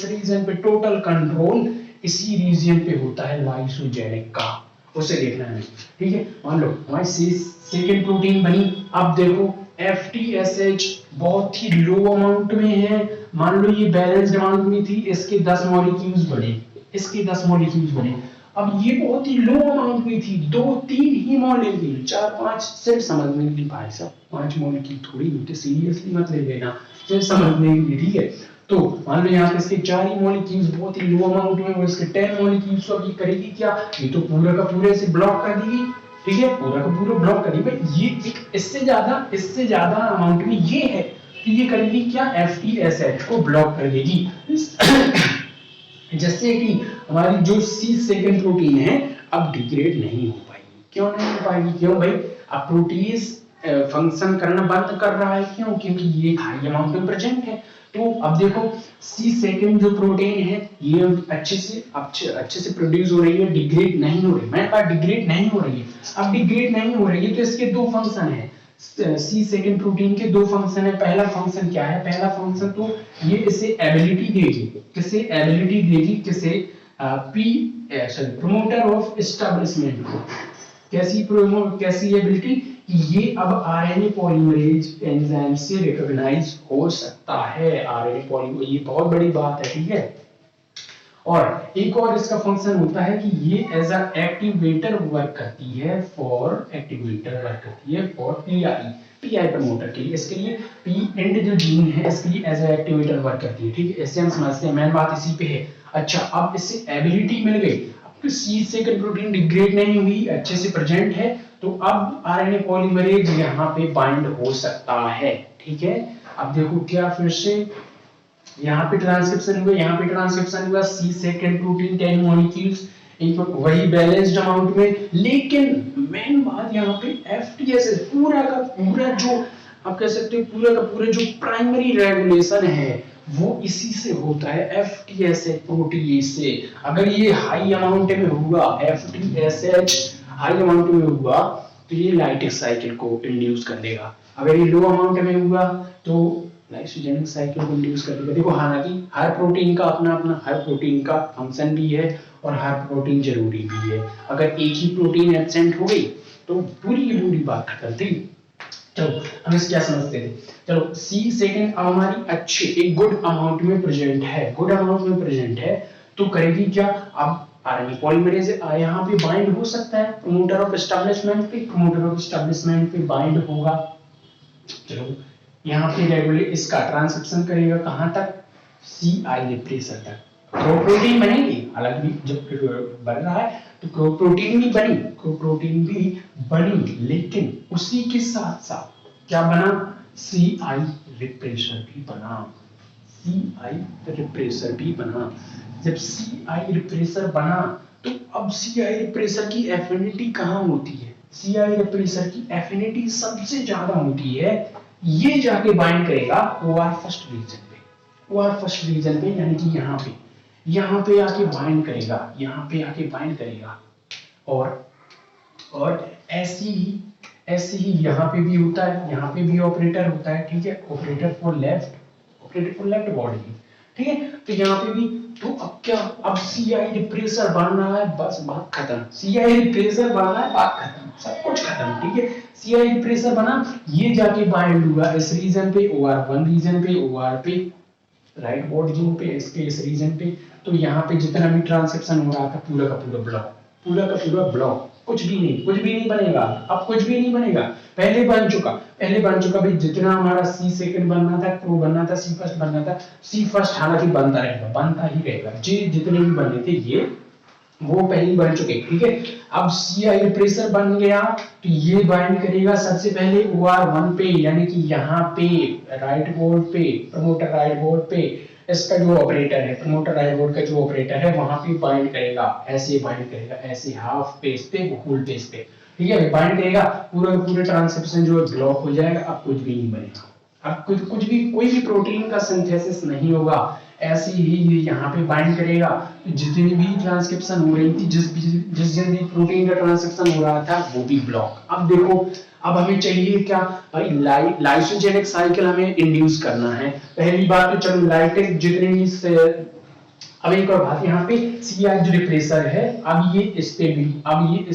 रीजन पे टोटल कंट्रोल इसी रीजन पे होता है लाइसोजेनिक का, उसे देखना है, ठीक है। मान लो हमारी सेकेंड प्रोटीन बनी, अब देखो FTSH बहुत ही लो अमाउंट में है, मान लो ये बैलेंस्ड अमाउंट में थी, इसके 10 मॉलिक्यूल्स बने, अब ये बहुत ही लो अमाउंट में थी, 2-3 ही मॉलिक्यूल, 4-5 सिर्फ समझने के लिए भाई साहब, 5 मॉलिक्यूल थोड़ी होते, सीरियसली मत ले लेना, सिर्फ समझने के लिए, ठीक है। तो मान लो यहाँ पे इसके 4 ही मॉलिक्यूल्स बहुत ही लो अमाउंट में, और इसके 10 मॉलिक्यूल्स को अभी करेगी क्या, ये तो पूरा का पूरा इसे ब्लॉक कर देगी, ठीक है, पूरा का पूरा ब्लॉक कर देगी। ये एक इससे ज्यादा अमाउंट में ये है, तो ये करेगी क्या, FTSH को ब्लॉक कर देगी। जैसे कि हमारी जो सी सेकेंड प्रोटीन है अब डिग्रेड नहीं हो पाएगी, क्यों नहीं हो पाएगी, क्यों भाई, अब प्रोटीज फंक्शन करना बंद कर रहा है, क्यों, क्योंकि ये हाई अमाउंट में प्रेजेंट है। तो अब देखो सी सेकेंड जो प्रोटीन है ये अच्छे से प्रोड्यूस हो रही है, डिग्रेड नहीं हो रही, मेरे पास डिग्रेड नहीं हो रही है। अब डिग्रेड नहीं हो रही है तो इसके दो फंक्शन है, सी सेकेंड प्रोटीन के दो फंक्शन है। पहला फंक्शन क्या है, पहला फंक्शन तो ये इसे एबिलिटी देगी, किसे प्रमोटर ऑफ एस्टेब्लिशमेंट को, कैसी एबिलिटी कि ये अब आरएनए पॉलीमरेज एंजाइम से रिकॉग्नाइज हो सकता है, आरएनए पॉलीमरेज, ये बहुत बड़ी बात है, ठीक है। और एक और इसका फंक्शन होता है कि ये एज अ एक्टिवेटर वर्क करती है फॉर पीआई प्रमोटर के लिए, इसके लिए पी एंड जो जीन है इसके लिए एज अ एक्टिवेटर वर्क करती है, ठीक है, इससे हम समझते हैं, मेन बात इसी पे है। अच्छा, अब इससे एबिलिटी मिल गई, अब सी सेकेंड प्रोटीन डिग्रेड नहीं हुई, अच्छे से प्रेजेंट है, तो अब आरएनए पॉलीमरेज यहाँ पे बाइंड हो सकता है, ठीक है। अब देखो क्या फिर से यहाँ पे ट्रांसक्रिप्शन हुआ, सी सेकेंड प्रोटीन 10 मॉलिक्यूल्स एक वही बैलेंस्ड अमाउंट में, लेकिन मेन बात यहाँ पे FTSH पूरा का पूरा जो आप कह सकते हो पूरा का पूरा जो प्राइमरी रेगुलेशन है वो इसी से होता है, FTSH प्रोटीन से। अगर ये हाई अमाउंट में हुआ, FTSH हाई अमाउंट में हुआ तो ये लाइटिक साइकिल को इंड्यूस कर देगा, अगर ये लो अमाउंट में हुआ तो लाइसोजेनिक साइकिल को इंड्यूस कर देगा। देखो हालांकि हर प्रोटीन का फंक्शन भी है और हर प्रोटीन जरूरी भी है, अगर एक ही प्रोटीन एब्सेंट हो गई तो पूरी बात खत्म थी। चलो हम इस क्या समझते थे, चलो सी सेकेंड हमारी अच्छे एक गुड अमाउंट में प्रेजेंट है, तो करेगी क्या, अब आरएनए पॉलीमरेज यहाँ पे बाइंड हो सकता है प्रमोटर ऑफ एस्टेब्लिशमेंट पे बाइंड होगा। चलो यहाँ पे रेगुलेट इसका ट्रांसक्रिप्शन करेगा कहां तक, CI रिप्रेसर तक, प्रोटीन बनेगी, हालांकि जब बन रहा है तो प्रोटीन भी बनी, लेकिन उसी के साथ साथ क्या बना, CI रिप्रेसर भी बना। जब CI रिप्रेसर बना तो अब CI रिप्रेसर की एफिनिटी कहाँ होती है, CI रिप्रेसर की एफिनिटी सबसे ज्यादा होती है, ये जाके बाइंड करेगा OR फर्स्ट रीजन पे, यानी कि यहाँ पे आके बाइंड करेगा, और ऐसी ही यहाँ पे भी होता है, यहाँ पे भी ऑपरेटर होता है, ठीक है, ऑपरेटर फॉर लेफ्ट बॉडी, ठीक है। तो यहाँ पे भी तो अब क्या, अब CI रिप्रेसर बन रहा है, बस बात खत्म, सब कुछ खत्म, ठीक है। CI रिप्रेसर बना, ये जाके बाइंड हुआ इस रीजन पे, OR1 रीजन पे, OR पे राइट बॉर्डरिंग पे, इसके इस रीजन पे, तो यहाँ पे जितना भी ट्रांसक्रिप्शन हो रहा था पूरा का पूरा ब्लॉक, कुछ भी नहीं बनेगा, अब कुछ भी नहीं बनेगा, पहले बन चुका भाई, जितना हमारा सी सेकंड बनना था, प्रो बनना था, सी फर्स्ट हालांकि बनता ही रहेगा, जितने भी बनने थे ये वो पहले बन चुके, ठीक है। अब CI रिप्रेसर बन गया तो ये बाइंड करेगा सबसे पहले OR1 पे, यानी कि यहाँ पे राइट बोर्ड पे, प्रमोटर राइट बोर्ड पे, इसका जो ऑपरेटर है, प्रमोटर डायोड का जो ऑपरेटर है वहां पे बाइंड करेगा, ऐसे बाइंड करेगा, ऐसे हाफ पेज पे, होल पेज पे, ठीक है, बाइंड करेगा, पूरा पूरा ट्रांसक्रिप्शन जो है ब्लॉक हो जाएगा, अब कुछ भी नहीं बनेगा, अब कुछ भी कोई भी प्रोटीन का सिंथेसिस नहीं होगा। ऐसे ही ये यहाँ पे बाइंड करेगा, जितनी भी ट्रांसक्रिप्शन हो रही थी, जिस भी प्रोटीन का ट्रांसक्रिप्शन हो रहा था वो भी ब्लॉक। अब देखो, अब हमें चाहिए क्या भाई, लाइसोजेनिक साइकिल हमें इंड्यूस करना है। पहली बात तो चलो लाइटिक जितने भी से, अब एक और बात यहाँ पे सीआई जो रिप्रेसर है, अब ये इस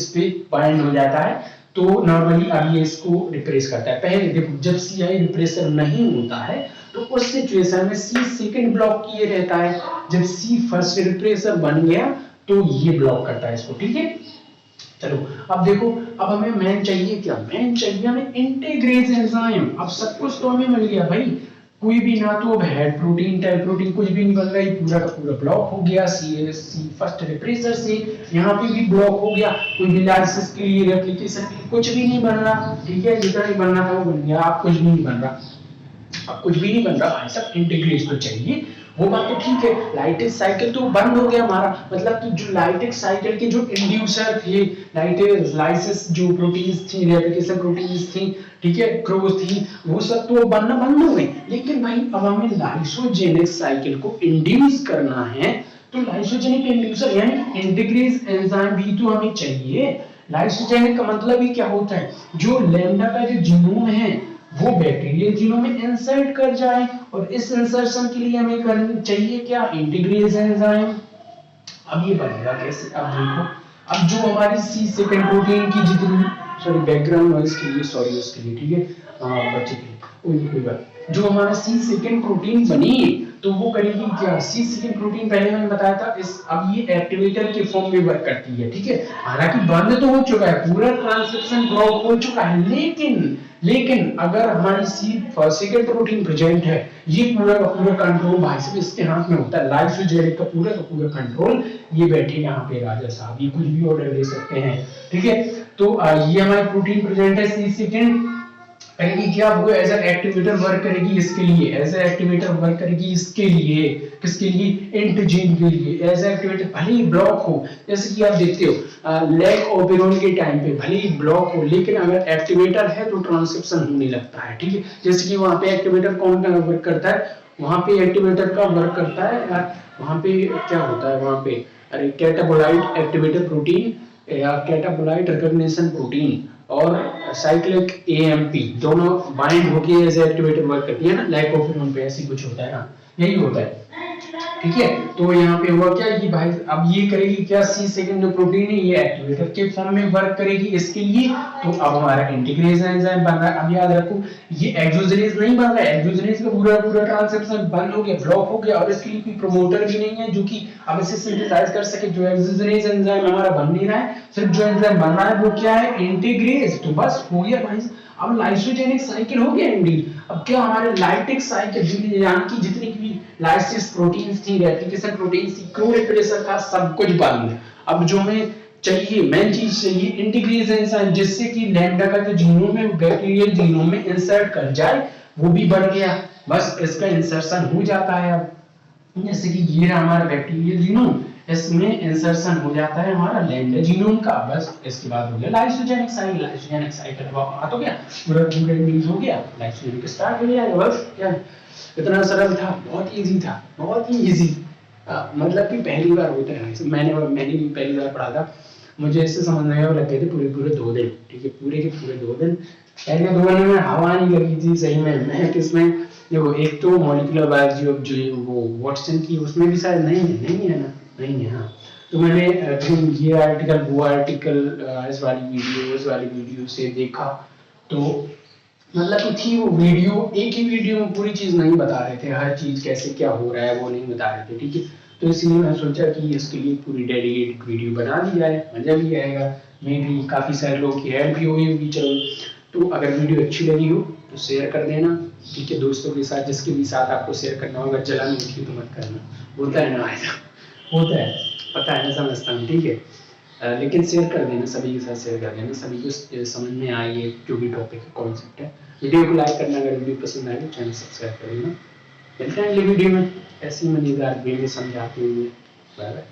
पे बाइंड हो जाता है, तो नॉर्मली अब ये इसको रिप्रेस करता है। पहले देखो जब सीआई रिप्रेसर नहीं होता है तो उस सिचुएशन में सी सेकंड ब्लॉक किए रहता है, जब सी फर्स्ट रिप्रेसर बन गया तो ये ब्लॉक करता है इसको, ठीक है। चलो अब देखो, अब हमें मेन चाहिए क्या, मेन चाहिए हमें इंटीग्रेज एंजाइम। अब सब कुछ तो हमें मिल गया भाई, कोई भी ना तो अब हेड प्रोटीन टाइप प्रोटीन कुछ भी नहीं बन रहा है, पूरा का पूरा ब्लॉक हो गया सी फर्स्ट रिप्रेसर से, यहाँ पे भी ब्लॉक हो गया, कोई भी लाइसिस के लिए रेप्लिकेशन के लिए कुछ भी नहीं बन रहा, ठीक है, जितना नहीं बनना था वो बन गया, अब कुछ भी नहीं बन रहा, अब कुछ भी नहीं बन रहा भाई, सब इंटीग्रेज तो चाहिए, वो बात तो ठीक है। लाइटिक साइकिल तो बंद हो गया हमारा, मतलब तो जो लाइटिक साइकिल के जो इंड्यूसर थे, लाइसिस जो प्रोटीन्स थी, रेप्लिकेशन प्रोटीन्स थी, ठीक है, ग्रोथ थी, वो सब तो बनना बंद हो गई। लेकिन भाई अब हमें लाइसोजेनिक साइकिल को इंड्यूस करना है, तो लाइसोजेनिक इंड्यूसर यानी इंटीग्रेज एंजाइम भी तो हमें चाहिए। लाइसोजेनिक का मतलब ही क्या होता है, जो लैम्डा का जो जीनोम है वो बैक्टीरियल जीनोम में इंसर्ट कर जाए, और इस इंसर्शन के लिए हमें करनी चाहिए क्या, इंटीग्रेज एंजाइम। अब ये बनेगा कैसे, अब देखो, अब जो हमारी सी सेकंड प्रोटीन की जितनी, सॉरी बैकग्राउंड नॉइज के लिए, सॉरी उसके लिए, ठीक है, बच्चे के लिए कोई बात, जो हमारा सी सेकंड प्रोटीन बनी तो वो करेगी क्या, सी सेकंड प्रोटीन पहले मैंने बताया था इस, अब ये एक्टिवेटर के फॉर्म में वर्क करती है, ठीक है, हालांकि बंद तो हो चुका है, पूरा ट्रांसक्रिप्शन ब्लॉक हो चुका है, लेकिन अगर हमारी सी सेकंड प्रोटीन प्रेजेंट है, ये पूरा का पूरा कंट्रोल भाई साहब इसके हाथ में होता है, लाइसोजेनिक का पूरा कंट्रोल ये बैठे यहाँ पे राजा साहब, ये कुछ भी ऑर्डर दे सकते हैं, ठीक है। तो ये हमारी प्रोटीन प्रेजेंट है, सी सेकंड करेगी क्या, वो एज एन एक्टिवेटर वर्क करेगी इसके लिए, एज ए एक्टिवेटर वर्क करेगी इसके लिए, किसके लिए, एंटीजन के लिए, एज एक्टिवेटर, भले ही ब्लॉक हो, जैसे कि आप देखते हो लैक ओपेरोन के टाइम पे भले ही ब्लॉक हो, लेकिन अगर एक्टिवेटर है तो ट्रांसक्रिप्शन होने लगता है, ठीक है। जैसे कि वहां पे एक्टिवेटर कौन का वर्क करता है, वहां पे एक्टिवेटर का वर्क करता है, वहां पे क्या होता है, वहां पे अरे कैटाबोलाइट एक्टिवेटर प्रोटीन या कैटाबोलाइट रिकॉग्निशन प्रोटीन और साइक्लिक एएमपी दोनों बाइंड होके एज एक्टिवेटर वर्क करती है ना, लाइकोपिन पे ऐसी कुछ होता है ना, यही होता है, ठीक है। तो यहाँ पे हुआ क्या कि भाई अब ये करेगी क्या, सी सेकंड जो प्रोटीन है ये एक्टिवेटर के फॉर्म में वर्क करेगी इसके लिए, तो अब हमारा इंटीग्रेज एंजाइम बन रहा है। अब याद रखो ये एक्सोजेनेज नहीं बन रहा है, एक्सोजेनेज का पूरा ट्रांसक्रिप्शन बंद हो गया, ब्लॉक हो गया, और इसके लिए कोई प्रमोटर भी नहीं है जो कि अब इसे सिंथेसाइज कर सके, जो एक्सोजेनेज एंजाइम हमारा बन नहीं रहा है, सिर्फ जो एंजाइम बन रहा है वो क्या है, इंटीग्रेज। तो बस हो गया भाई, अब लाइसोजेनिक साइकिल हो गया इंडीड। अब क्या हमारे लाइटिक साइकिल यानी कि जितनी भी लाइसिस प्रोटीन्स थी, रेप्लिकेशन प्रोटीन्स थी, क्रो रिप्रेसर था, सब कुछ बंद। अब जो हमें चाहिए, मेन चीज चाहिए इंटीग्रेज एंजाइम, जिससे कि लैम्डा का जो जीनोम है बैक्टीरियल जीनोम में इंसर्ट कर जाए, वो भी बढ़ गया, बस इसका इंसर्शन हो जाता है। अब जैसे कि ये रहा हमारा बैक्टीरियल जीनोम, इसमें इंसर्शन हो जाता है हमारा लैम्डा जीनोम का, बस इसके बाद हो गया लाइसोजेनिक साइकिल। लाइसोजेनिक साइकिल बात हो गया, पूरा मीन्स हो गया, लाइसोजेनिक स्टार्ट हो गया, बस क्या इतना सरल था, बहुत इजी था, बहुत ही इजी, मतलब कि पहली बार होता है, मैंने भी पहली बार पढ़ा था, मुझे इससे समझ नहीं आया, लगे थे पूरे 2 दिन, ठीक है, पूरे के पूरे 2 दिन, पहले 2 दिन में हवा नहीं लगी थी सही में, मैं किसमें देखो, एक तो मॉलिक्यूलर बायोलॉजी ऑफ जो वो वाटसन की, उसमें भी शायद नहीं है ना, नहीं है, हाँ। तो मैंने ये आर्टिकल वो आर्टिकल इस वाली वीडियो से देखा, तो मतलब कि थी वो वीडियो, एक ही वीडियो में पूरी चीज नहीं बता रहे थे, हर चीज कैसे क्या हो रहा है वो नहीं बता रहे थे, ठीक है। तो इसलिए मैं सोचा कि इसके लिए पूरी डेडिकेटेड वीडियो बना दी जाए, मजा भी आएगा, मे भी काफी सारे लोगों की हेल्प भी होगी। चलो, तो अगर वीडियो अच्छी लगी हो तो शेयर कर देना, ठीक है, दोस्तों के साथ, जिसके भी साथ आपको शेयर करना होगा, जलन उठती तो मत करना, होता है ना, ऐसा होता है, पता है ना, समझता हूँ, ठीक है, लेकिन शेयर कर देना, सभी के साथ शेयर कर देना, सभी को समझ में आए ये जो भी टॉपिक है, कॉन्सेप्ट है। वीडियो को लाइक करना, अगर वीडियो पसंद आए तो चैनल सब्सक्राइब कर देना। मिलते हैं अगली वीडियो में ऐसी मजेदार वे में समझाते हुए। Bye bye.